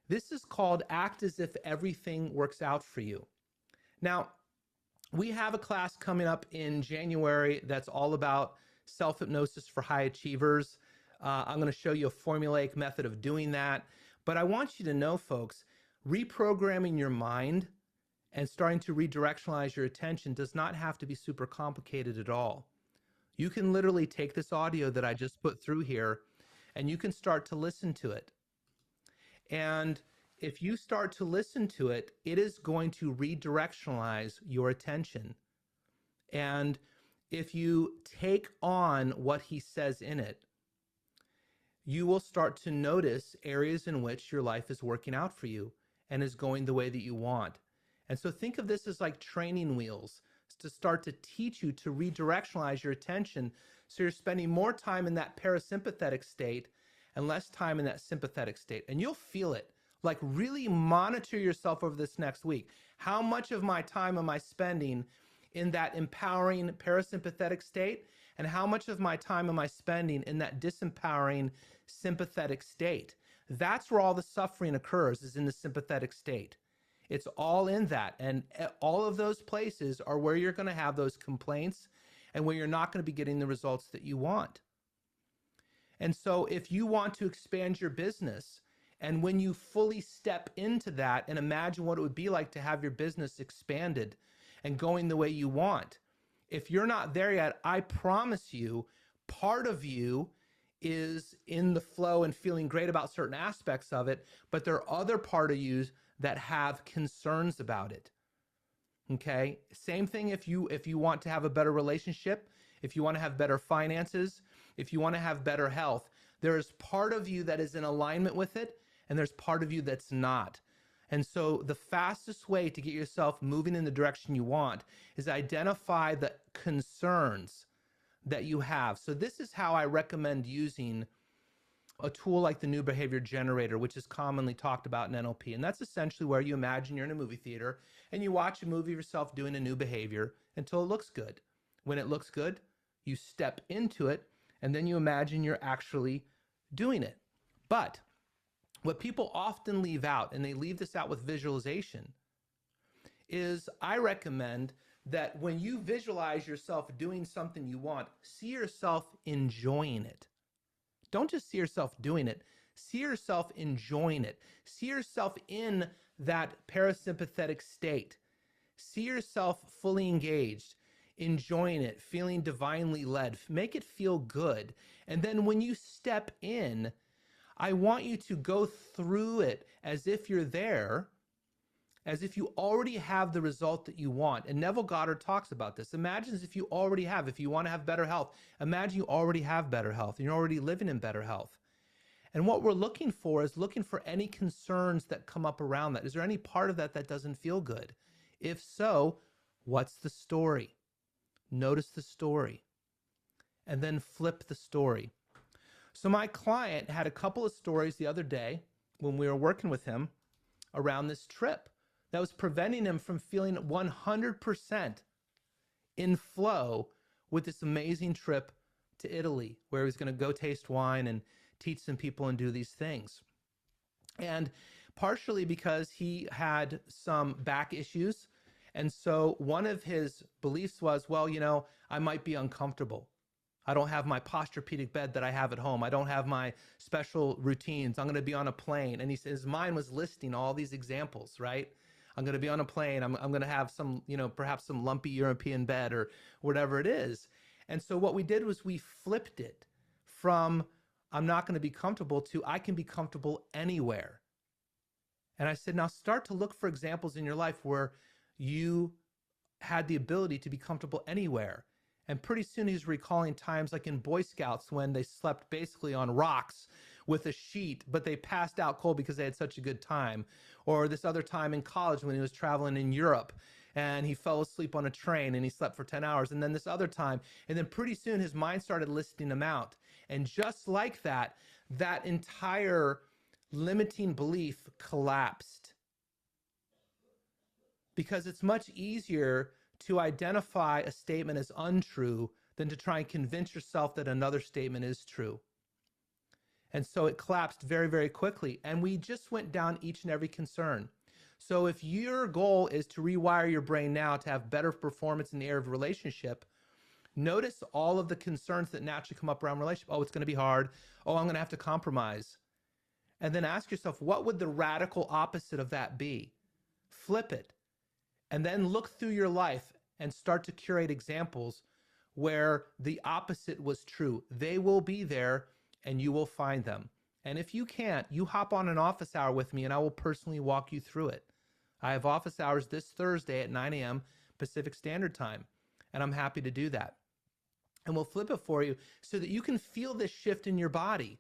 this is called Act as If Everything Works Out for You. Now, we have a class coming up in January that's all about self-hypnosis for high achievers. I'm going to show you a formulaic method of doing that. But I want you to know, folks, reprogramming your mind and starting to redirectionalize your attention does not have to be super complicated at all. You can literally take this audio that I just put through here and you can start to listen to it. And if you start to listen to it, it is going to redirectionalize your attention. And if you take on what he says in it, you will start to notice areas in which your life is working out for you and is going the way that you want. And so think of this as like training wheels to start to teach you to redirectionalize your attention so you're spending more time in that parasympathetic state and less time in that sympathetic state. And you'll feel it. Like, really monitor yourself over this next week. How much of my time am I spending in that empowering parasympathetic state? And how much of my time am I spending in that disempowering sympathetic state? That's where all the suffering occurs, is in the sympathetic state. It's all in that. And all of those places are where you're going to have those complaints and where you're not going to be getting the results that you want. And so if you want to expand your business, and when you fully step into that and imagine what it would be like to have your business expanded and going the way you want, if you're not there yet, I promise you, part of you is in the flow and feeling great about certain aspects of it, but there are other part of you that have concerns about it. Okay? Same thing if you want to have a better relationship, if you want to have better finances, if you want to have better health, there is part of you that is in alignment with it, and there's part of you that's not. And so the fastest way to get yourself moving in the direction you want is identify the concerns that you have. So this is how I recommend using a tool like the new behavior generator, which is commonly talked about in NLP. And that's essentially where you imagine you're in a movie theater and you watch a movie of yourself doing a new behavior until it looks good. When it looks good, you step into it and then you imagine you're actually doing it. But what people often leave out, and they leave this out with visualization, is I recommend that when you visualize yourself doing something you want, see yourself enjoying it. Don't just see yourself doing it. See yourself enjoying it. See yourself in that parasympathetic state. See yourself fully engaged, enjoying it, feeling divinely led. Make it feel good. And then when you step in, I want you to go through it as if you're there, as if you already have the result that you want. And Neville Goddard talks about this. Imagine as if you already have. If you want to have better health, imagine you already have better health and you're already living in better health. And what we're looking for is looking for any concerns that come up around that. Is there any part of that that doesn't feel good? If so, what's the story? Notice the story. And then flip the story. So my client had a couple of stories the other day when we were working with him around this trip that was preventing him from feeling 100% in flow with this amazing trip to Italy, where he was going to go taste wine and teach some people and do these things. And partially because he had some back issues. And so one of his beliefs was, well, you know, I might be uncomfortable. I don't have my Posturepedic bed that I have at home. I don't have my special routines. I'm going to be on a plane. And he says his mind was listing all these examples, right? I'm going to be on a plane. I'm going to have some, you know, perhaps some lumpy European bed or whatever it is. And so what we did was we flipped it from I'm not going to be comfortable to I can be comfortable anywhere. And I said, now start to look for examples in your life where you had the ability to be comfortable anywhere. And pretty soon he's recalling times like in Boy Scouts when they slept basically on rocks with a sheet, but they passed out cold because they had such a good time. Or this other time in college when he was traveling in Europe and he fell asleep on a train and he slept for 10 hours. And then this other time, and then pretty soon his mind started listing them out. And just like that, that entire limiting belief collapsed. Because it's much easier to identify a statement as untrue than to try and convince yourself that another statement is true. And so it collapsed very, very quickly. And we just went down each and every concern. So if your goal is to rewire your brain now to have better performance in the area of relationship, notice all of the concerns that naturally come up around relationship. Oh, it's going to be hard. Oh, I'm going to have to compromise. And then ask yourself, what would the radical opposite of that be? Flip it. And then look through your life and start to curate examples where the opposite was true. They will be there and you will find them. And if you can't, you hop on an office hour with me and I will personally walk you through it. I have office hours this Thursday at 9 a.m. Pacific Standard Time, and I'm happy to do that. And we'll flip it for you so that you can feel this shift in your body.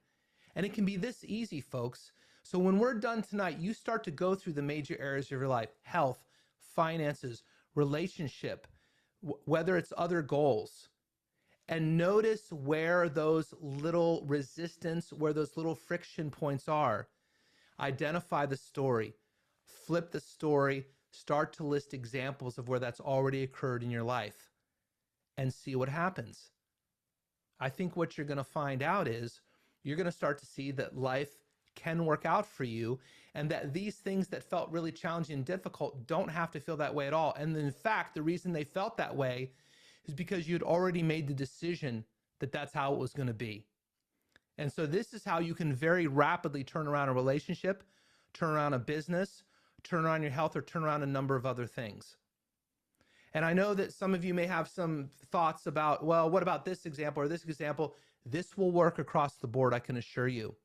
And it can be this easy, folks. So when we're done tonight, you start to go through the major areas of your life: health, finances, relationship, whether it's other goals. And notice where those little resistance, where those little friction points are. Identify the story, flip the story, start to list examples of where that's already occurred in your life and see what happens. I think what you're going to find out is you're going to start to see that life can work out for you, and that these things that felt really challenging and difficult don't have to feel that way at all. And in fact, the reason they felt that way is because you'd already made the decision that that's how it was going to be. And so this is how you can very rapidly turn around a relationship, turn around a business, turn around your health, or turn around a number of other things. And I know that some of you may have some thoughts about, well, what about this example or this example? This will work across the board, I can assure you.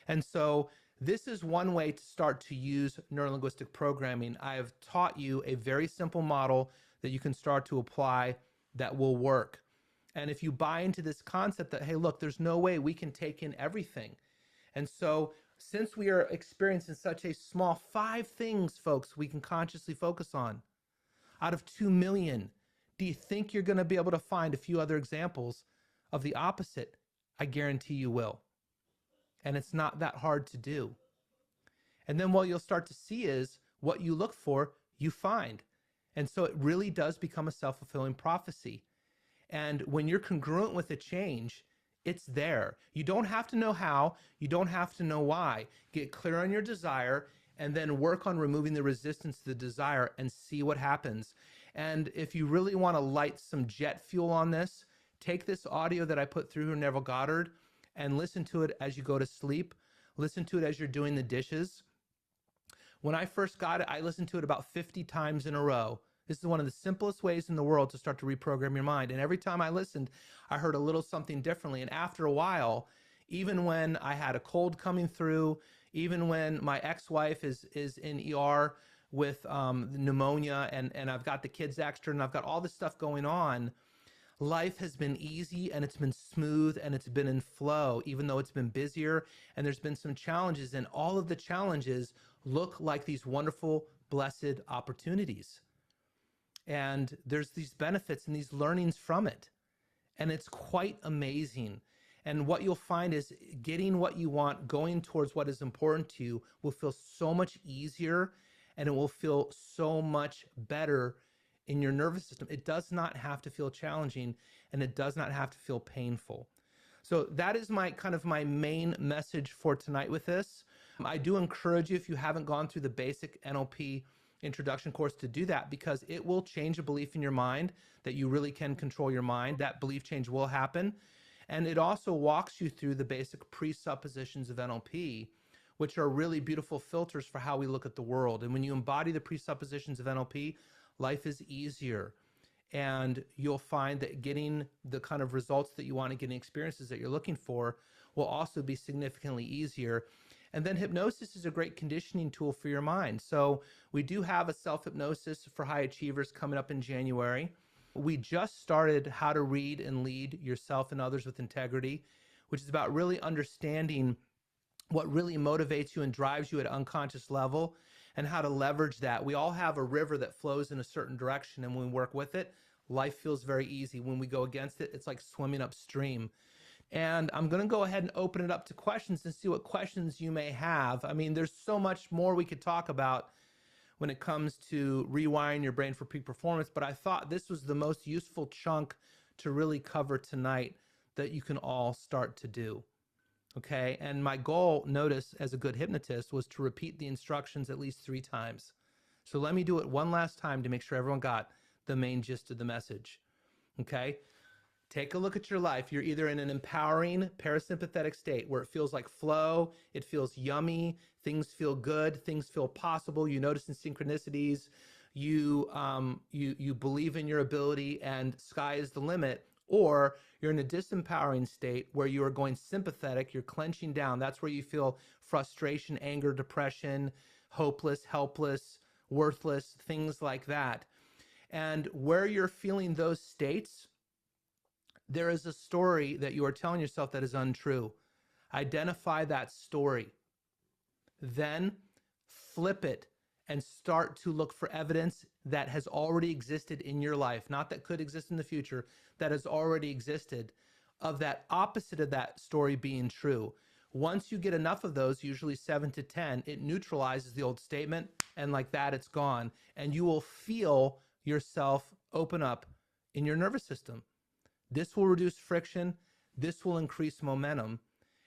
And so this is one way to start to use neurolinguistic programming. I have taught you a very simple model that you can start to apply that will work. And if you buy into this concept that, hey, look, there's no way we can take in everything. And so since we are experiencing such a small 5 things, folks, we can consciously focus on out of 2 million, do you think you're going to be able to find a few other examples of the opposite? I guarantee you will. And it's not that hard to do. And then what you'll start to see is what you look for, you find. And so it really does become a self-fulfilling prophecy. And when you're congruent with a change, it's there. You don't have to know how, you don't have to know why. Get clear on your desire and then work on removing the resistance to the desire and see what happens. And if you really want to light some jet fuel on this, take this audio that I put through Neville Goddard and listen to it as you go to sleep. Listen to it as you're doing the dishes. When I first got it, I listened to it about 50 times in a row. This is one of the simplest ways in the world to start to reprogram your mind. And every time I listened, I heard a little something differently. And after a while, even when I had a cold coming through, even when my ex-wife is in ER with pneumonia and I've got the kids extra and I've got all this stuff going on, life has been easy and it's been smooth and it's been in flow, even though it's been busier and there's been some challenges, and all of the challenges look like these wonderful, blessed opportunities. And there's these benefits and these learnings from it. And it's quite amazing. And what you'll find is getting what you want, going towards what is important to you, will feel so much easier and it will feel so much better in your nervous system. It does not have to feel challenging and it does not have to feel painful. So that is my main message for tonight with this. I do encourage you, if you haven't gone through the basic NLP introduction course, to do that, because it will change a belief in your mind that you really can control your mind. That belief change will happen. And it also walks you through the basic presuppositions of NLP, which are really beautiful filters for how we look at the world. And when you embody the presuppositions of NLP, life is easier. And you'll find that getting the kind of results that you want and getting experiences that you're looking for will also be significantly easier. And then hypnosis is a great conditioning tool for your mind. So we do have a self-hypnosis for high achievers coming up in January. We just started How to Read and Lead Yourself and Others with Integrity, which is about really understanding what really motivates you and drives you at an unconscious level and how to leverage that. We all have a river that flows in a certain direction, and when we work with it, life feels very easy. When we go against it, it's like swimming upstream. And I'm going to go ahead and open it up to questions and see what questions you may have. I mean, there's so much more we could talk about when it comes to rewiring your brain for peak performance, but I thought this was the most useful chunk to really cover tonight that you can all start to do. Okay, and my goal, notice, as a good hypnotist, was to repeat the instructions at least 3 times. So let me do it one last time to make sure everyone got the main gist of the message. Okay, take a look at your life. You're either in an empowering parasympathetic state where it feels like flow, it feels yummy, things feel good, things feel possible, you notice in synchronicities, you believe in your ability and sky is the limit. Or you're in a disempowering state where you are going sympathetic, you're clenching down. That's where you feel frustration, anger, depression, hopeless, helpless, worthless, things like that. And where you're feeling those states, there is a story that you are telling yourself that is untrue. Identify that story. Then flip it and start to look for evidence that has already existed in your life, not that could exist in the future, that has already existed, of that opposite of that story being true. Once you get enough of those, usually 7 to 10, it neutralizes the old statement, and like that, it's gone. And you will feel yourself open up in your nervous system. This will reduce friction. This will increase momentum.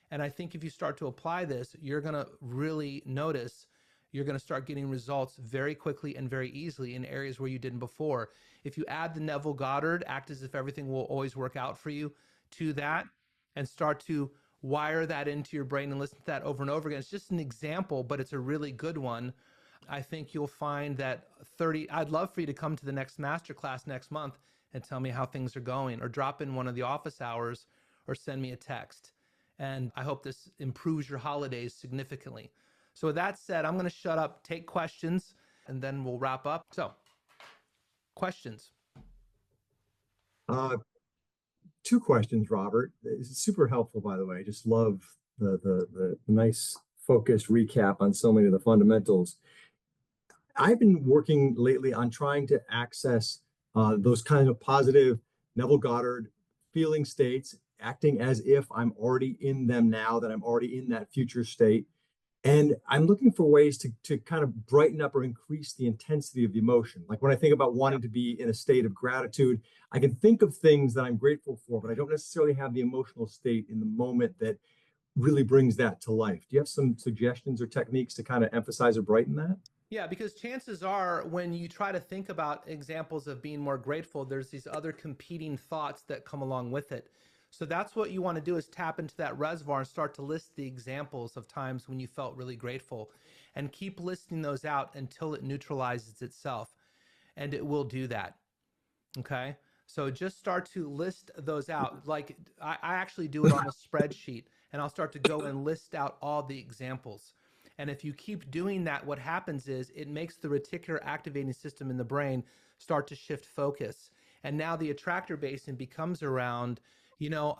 And I think if you start to apply this, you're going to really notice you're going to start getting results very quickly and very easily in areas where you didn't before. If you add the Neville Goddard, act as if everything will always work out for you, to that, and start to wire that into your brain and listen to that over and over again. It's just an example, but it's a really good one. I think you'll find that I'd love for you to come to the next masterclass next month and tell me how things are going, or drop in one of the office hours, or send me a text. And I hope this improves your holidays significantly. So with that said, I'm going to shut up, take questions, and then we'll wrap up. So, questions? Two questions, Robert. It's super helpful, by the way. Just love the nice focused recap on so many of the fundamentals. I've been working lately on trying to access those kind of positive Neville Goddard feeling states, acting as if I'm already in them now, that I'm already in that future state. And I'm looking for ways to kind of brighten up or increase the intensity of the emotion. Like when I think about wanting to be in a state of gratitude, I can think of things that I'm grateful for, but I don't necessarily have the emotional state in the moment that really brings that to life. Do you have some suggestions or techniques to kind of emphasize or brighten that? Yeah, because chances are when you try to think about examples of being more grateful, there's these other competing thoughts that come along with it. So that's what you want to do, is tap into that reservoir and start to list the examples of times when you felt really grateful, and keep listing those out until it neutralizes itself. And it will do that. Okay. So just start to list those out. Like I actually do it on a spreadsheet, and I'll start to go and list out all the examples. And if you keep doing that, what happens is it makes the reticular activating system in the brain start to shift focus. And now the attractor basin becomes around,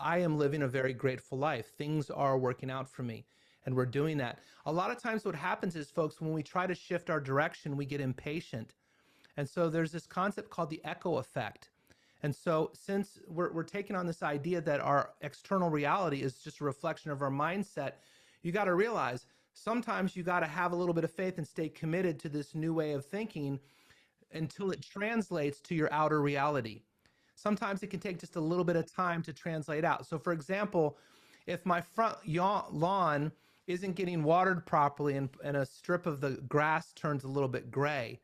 I am living a very grateful life. Things are working out for me. And we're doing that. A lot of times what happens is, folks, when we try to shift our direction, we get impatient. And so there's this concept called the echo effect. And so since we're taking on this idea that our external reality is just a reflection of our mindset, you got to realize sometimes you got to have a little bit of faith and stay committed to this new way of thinking until it translates to your outer reality. Sometimes it can take just a little bit of time to translate out. So for example, if my front lawn isn't getting watered properly, and a strip of the grass turns a little bit gray,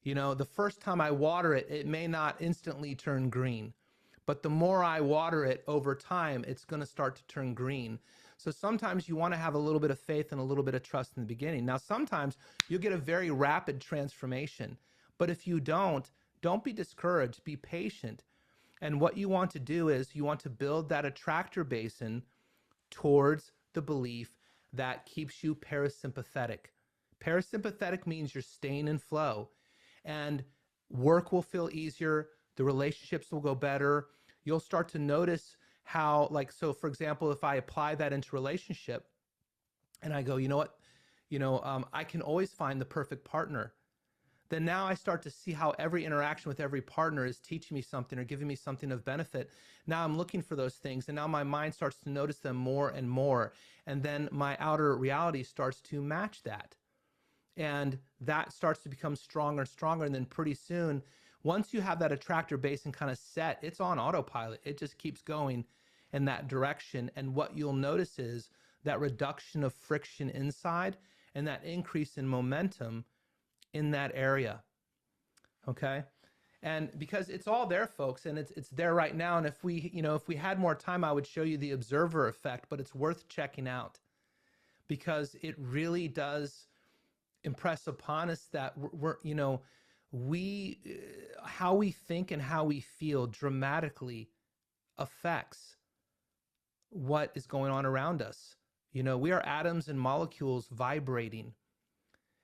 the first time I water it, it may not instantly turn green. But the more I water it over time, it's going to start to turn green. So sometimes you want to have a little bit of faith and a little bit of trust in the beginning. Now, sometimes you'll get a very rapid transformation. But if you don't be discouraged. Be patient. And what you want to do is you want to build that attractor basin towards the belief that keeps you parasympathetic. Parasympathetic means you're staying in flow. And work will feel easier. The relationships will go better. You'll start to notice how, so for example, if I apply that into relationship and I go, you know what, I can always find the perfect partner. Then now I start to see how every interaction with every partner is teaching me something or giving me something of benefit. Now I'm looking for those things, and now my mind starts to notice them more and more. And then my outer reality starts to match that. And that starts to become stronger and stronger. And then pretty soon, once you have that attractor basin kind of set, it's on autopilot. It just keeps going in that direction. And what you'll notice is that reduction of friction inside and that increase in momentum in that area. Okay. And because it's all there, folks, and it's there right now. And if we had more time, I would show you the observer effect, but it's worth checking out because it really does impress upon us that how we think and how we feel dramatically affects what is going on around us. We are atoms and molecules vibrating.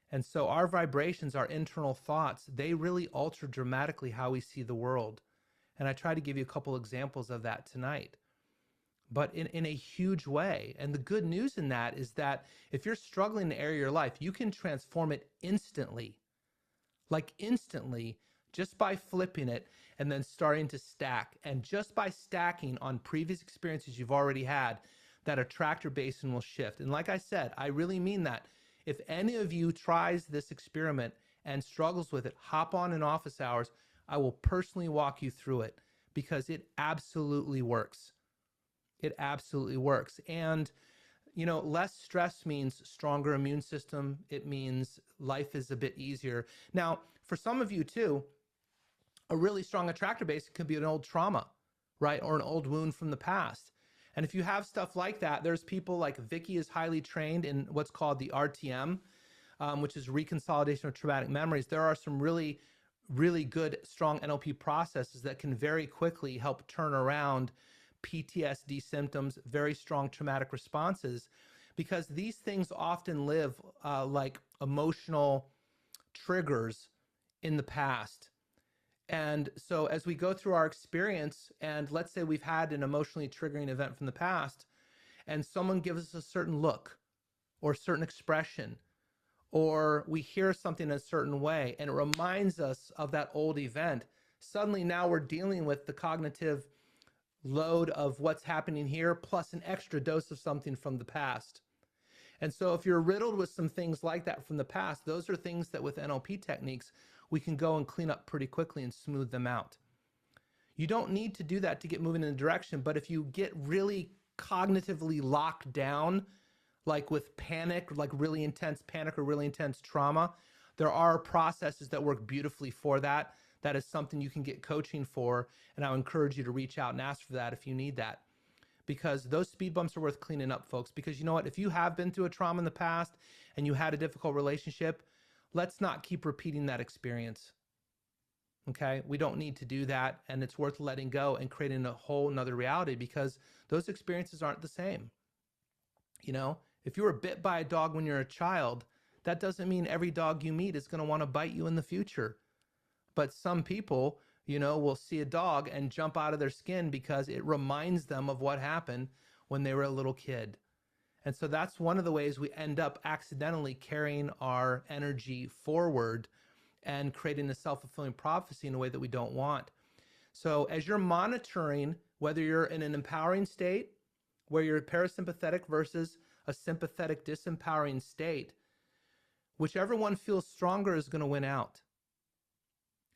And so our vibrations, our internal thoughts, they really alter dramatically how we see the world. And I try to give you a couple examples of that tonight, but in a huge way. And the good news in that is that if you're struggling in an area of your life, you can transform it instantly, just by flipping it and then starting to stack. And just by stacking on previous experiences you've already had, that attractor basin will shift. And like I said, I really mean that. If any of you tries this experiment and struggles with it, hop on in office hours. I will personally walk you through it because it absolutely works. It absolutely works. And, you know, less stress means stronger immune system. It means life is a bit easier. Now, for some of you too, a really strong attractor base could be an old trauma, right? Or an old wound from the past. And if you have stuff like that, there's people like Vicky is highly trained in what's called the RTM, which is reconsolidation of traumatic memories. There are some really, really good, strong NLP processes that can very quickly help turn around PTSD symptoms, very strong traumatic responses, because these things often live like emotional triggers in the past. And so as we go through our experience, and let's say we've had an emotionally triggering event from the past, and someone gives us a certain look or a certain expression, or we hear something in a certain way, and it reminds us of that old event, suddenly now we're dealing with the cognitive load of what's happening here, plus an extra dose of something from the past. And so if you're riddled with some things like that from the past, those are things that with NLP techniques, we can go and clean up pretty quickly and smooth them out. You don't need to do that to get moving in a direction, but if you get really cognitively locked down, like with panic, like really intense panic or really intense trauma, there are processes that work beautifully for that. That is something you can get coaching for, and I'll encourage you to reach out and ask for that if you need that. Because those speed bumps are worth cleaning up, folks. Because you know what? If you have been through a trauma in the past and you had a difficult relationship, let's not keep repeating that experience. Okay? We don't need to do that, and it's worth letting go and creating a whole nother reality because those experiences aren't the same. You know, if you were bit by a dog when you're a child, that doesn't mean every dog you meet is going to want to bite you in the future. But some people, you know, will see a dog and jump out of their skin because it reminds them of what happened when they were a little kid. And so that's one of the ways we end up accidentally carrying our energy forward and creating a self-fulfilling prophecy in a way that we don't want. So as you're monitoring, whether you're in an empowering state, where you're parasympathetic versus a sympathetic disempowering state, whichever one feels stronger is going to win out.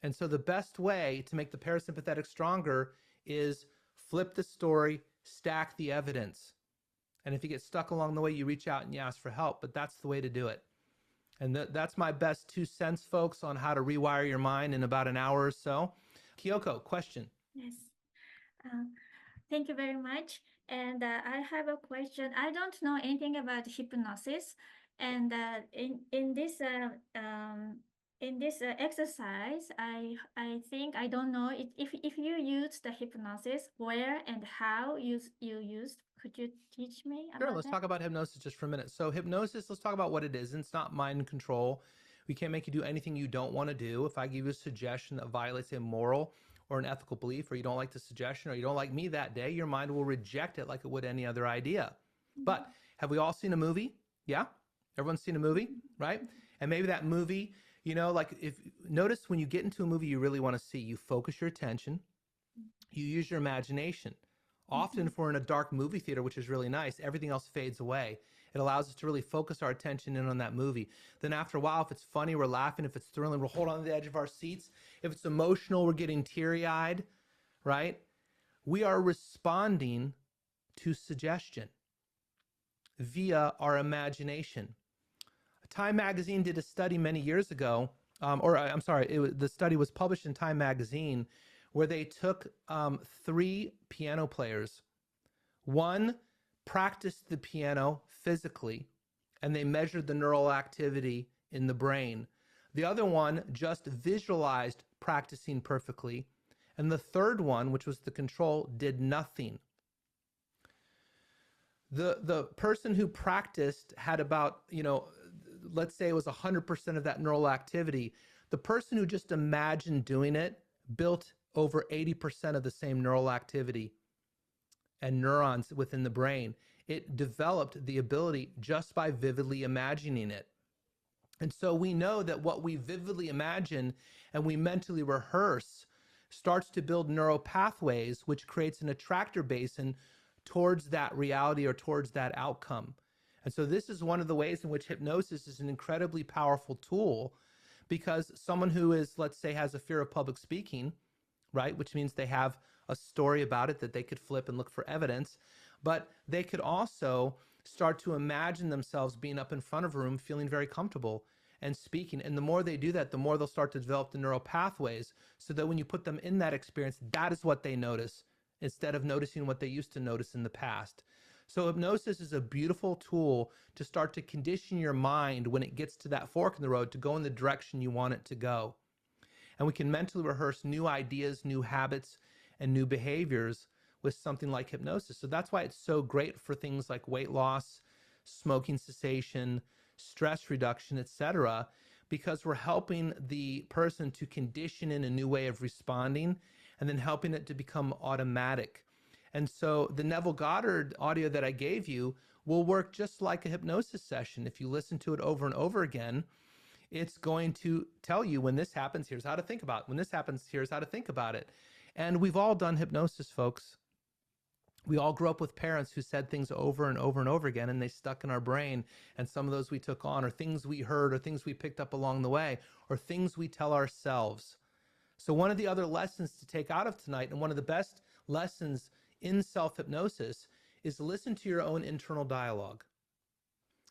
And so the best way to make the parasympathetic stronger is flip the story, stack the evidence. And if you get stuck along the way, you reach out and you ask for help, but that's the way to do it. And that's my best 2 cents, folks, on how to rewire your mind in about an hour or so. Kyoko, question. Yes. Thank you very much. And I have a question. I don't know anything about hypnosis. And in this exercise, I think I don't know if you use the hypnosis, where and how you used. Could you teach me about Sure, let's talk about hypnosis just for a minute. So hypnosis, let's talk about what it is. It's not mind control. We can't make you do anything you don't want to do. If I give you a suggestion that violates a moral or an ethical belief, or you don't like the suggestion, or you don't like me that day, your mind will reject it like it would any other idea. But have we all seen a movie? Yeah? Everyone's seen a movie, right? And maybe that movie, you know, like if notice when you get into a movie you really want to see, you focus your attention, you use your imagination. Often if we're in a dark movie theater, which is really nice, everything else fades away. It allows us to really focus our attention in on that movie. Then after a while, if it's funny, we're laughing. If it's thrilling, we'll hold on to the edge of our seats. If it's emotional, we're getting teary-eyed, right? We are responding to suggestion via our imagination. Time magazine did a study many years ago, the study was published in Time magazine, where they took 3 piano players. One practiced the piano physically, and they measured the neural activity in the brain. The other one just visualized practicing perfectly. And the third one, which was the control, did nothing. The person who practiced had about, you know, let's say it was 100% of that neural activity. The person who just imagined doing it built over 80% of the same neural activity and neurons within the brain. It developed the ability just by vividly imagining it. And so we know that what we vividly imagine and we mentally rehearse starts to build neural pathways, which creates an attractor basin towards that reality or towards that outcome. And so this is one of the ways in which hypnosis is an incredibly powerful tool, because someone who is, let's say, has a fear of public speaking, right, which means they have a story about it that they could flip and look for evidence, but they could also start to imagine themselves being up in front of a room feeling very comfortable and speaking. And the more they do that, the more they'll start to develop the neural pathways, so that when you put them in that experience, that is what they notice, instead of noticing what they used to notice in the past. So hypnosis is a beautiful tool to start to condition your mind when it gets to that fork in the road to go in the direction you want it to go. And we can mentally rehearse new ideas, new habits, and new behaviors with something like hypnosis. So that's why it's so great for things like weight loss, smoking cessation, stress reduction, etc., because we're helping the person to condition in a new way of responding, and then helping it to become automatic. And so the Neville Goddard audio that I gave you will work just like a hypnosis session. If you listen to it over and over again, it's going to tell you, when this happens, here's how to think about it. When this happens, here's how to think about it. And we've all done hypnosis, folks. We all grew up with parents who said things over and over and over again, and they stuck in our brain. And some of those we took on, or things we heard, or things we picked up along the way, or things we tell ourselves. So one of the other lessons to take out of tonight, and one of the best lessons in self-hypnosis, is to listen to your own internal dialogue.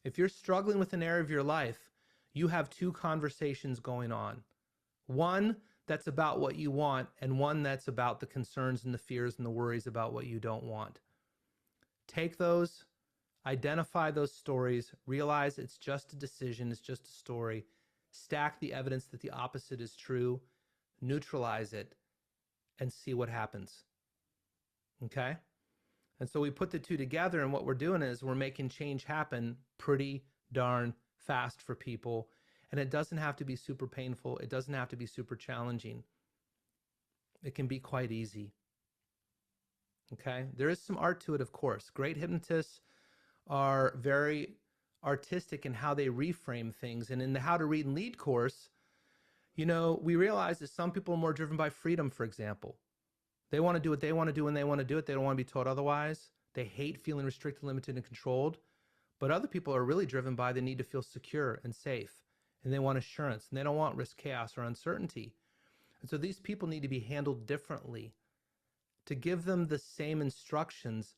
If you're struggling with an area of your life, you have two conversations going on. One that's about what you want, and one that's about the concerns and the fears and the worries about what you don't want. Take those, identify those stories, realize it's just a decision, it's just a story, stack the evidence that the opposite is true, neutralize it, and see what happens. Okay? And so we put the two together, and what we're doing is we're making change happen pretty darn fast for people. And it doesn't have to be super painful. It doesn't have to be super challenging. It can be quite easy. Okay? There is some art to it, of course. Great hypnotists are very artistic in how they reframe things. And in the How to Read and Lead course, you know, we realize that some people are more driven by freedom, for example. They want to do what they want to do when they want to do it. They don't want to be told otherwise. They hate feeling restricted, limited, and controlled. But other people are really driven by the need to feel secure and safe. And they want assurance. And they don't want risk, chaos, or uncertainty. And so these people need to be handled differently. To give them the same instructions,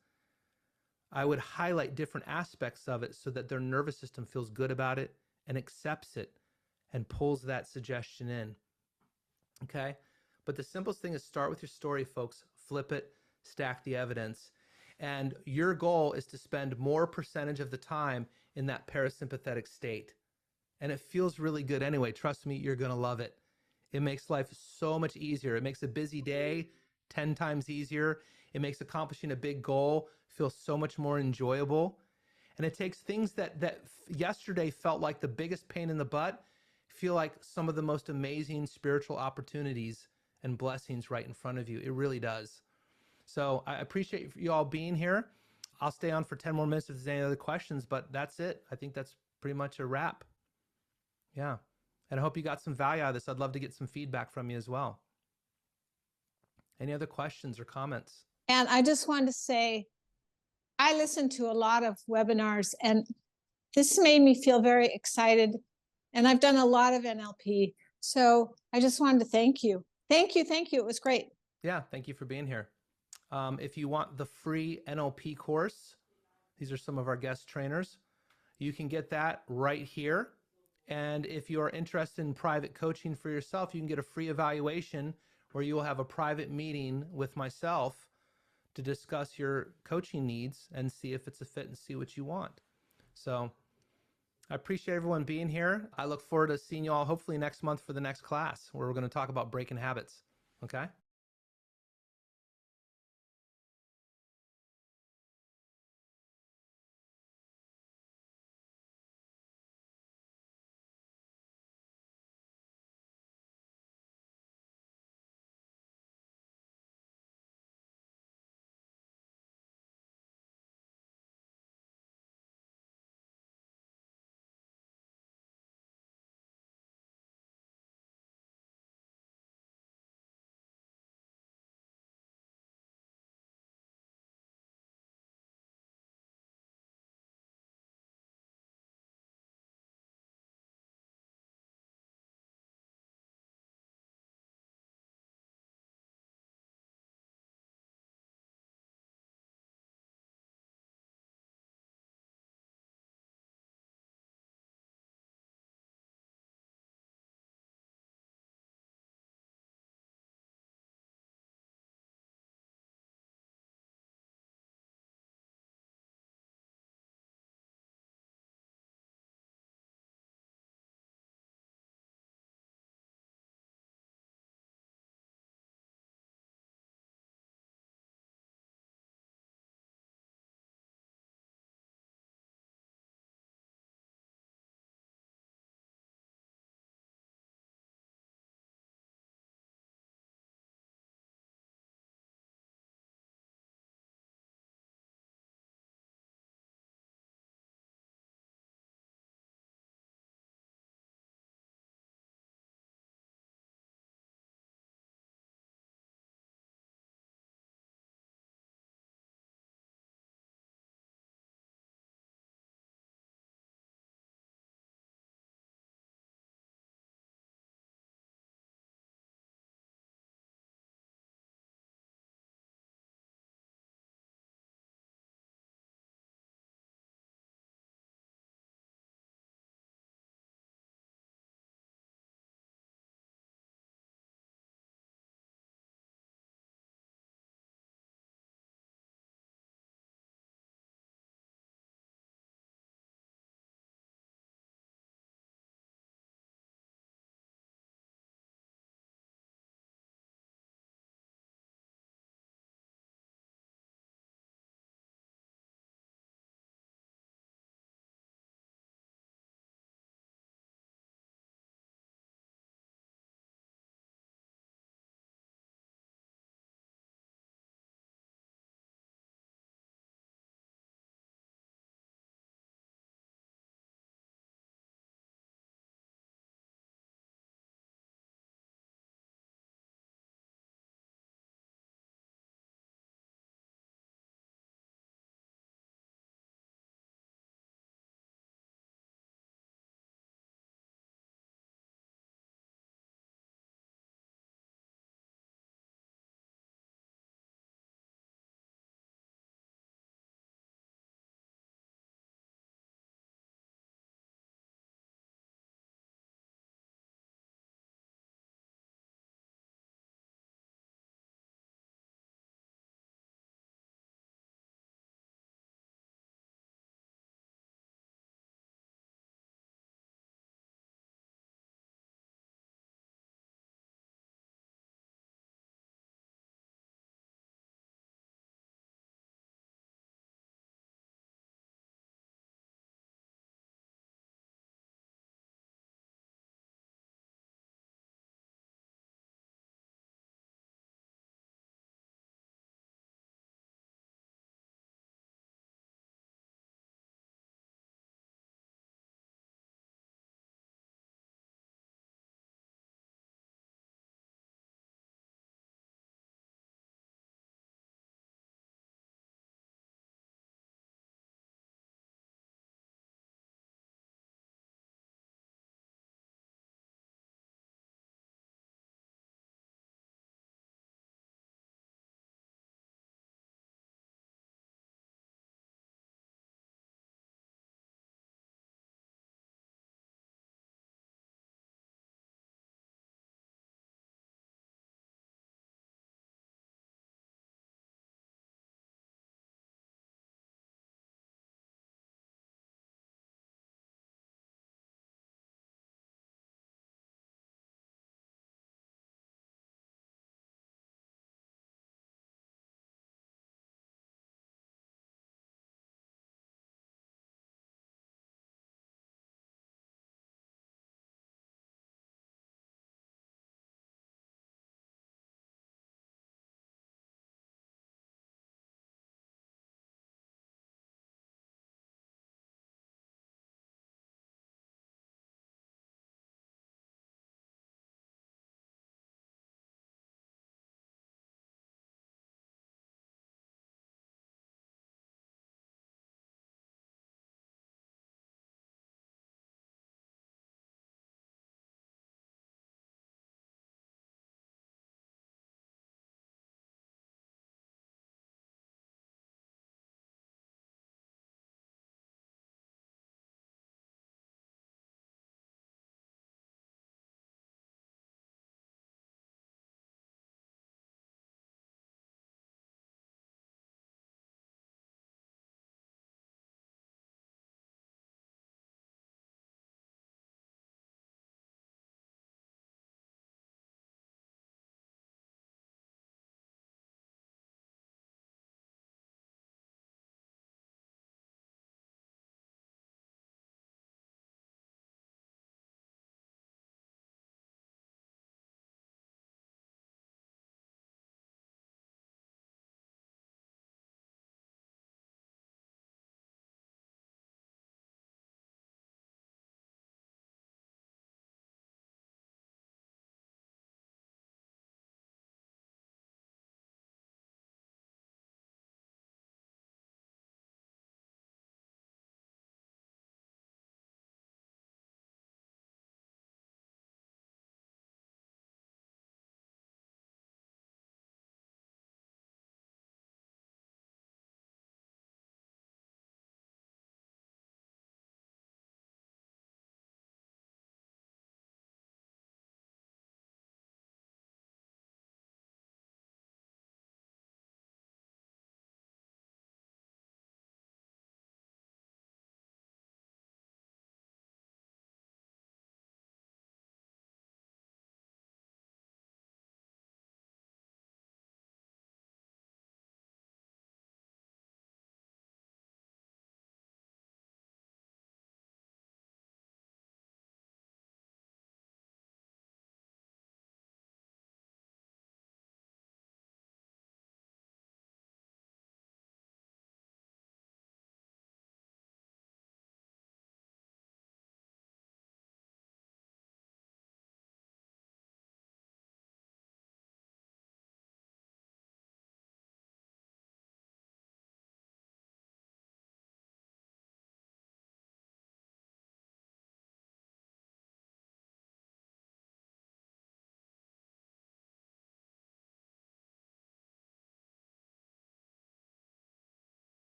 I would highlight different aspects of it so that their nervous system feels good about it and accepts it and pulls that suggestion in. Okay? But the simplest thing is start with your story, folks. Flip it, stack the evidence. And your goal is to spend more percentage of the time in that parasympathetic state. And it feels really good anyway. Trust me, you're going to love it. It makes life so much easier. It makes a busy day 10 times easier. It makes accomplishing a big goal feel so much more enjoyable. And it takes things that yesterday felt like the biggest pain in the butt feel like some of the most amazing spiritual opportunities and blessings right in front of you. It really does. So I appreciate you all being here. I'll stay on for 10 more minutes if there's any other questions, but that's it. I think that's pretty much a wrap. Yeah. And I hope you got some value out of this. I'd love to get some feedback from you as well. Any other questions or comments? And I just wanted to say, I listened to a lot of webinars, and this made me feel very excited. And I've done a lot of NLP. So I just wanted to thank you. Thank you. Thank you. It was great. Yeah. Thank you for being here. If you want the free NLP course, these are some of our guest trainers. You can get that right here. And if you are interested in private coaching for yourself, you can get a free evaluation where you will have a private meeting with myself to discuss your coaching needs and see if it's a fit and see what you want. So I appreciate everyone being here. I look forward to seeing you all hopefully next month for the next class, where we're going to talk about breaking habits. Okay?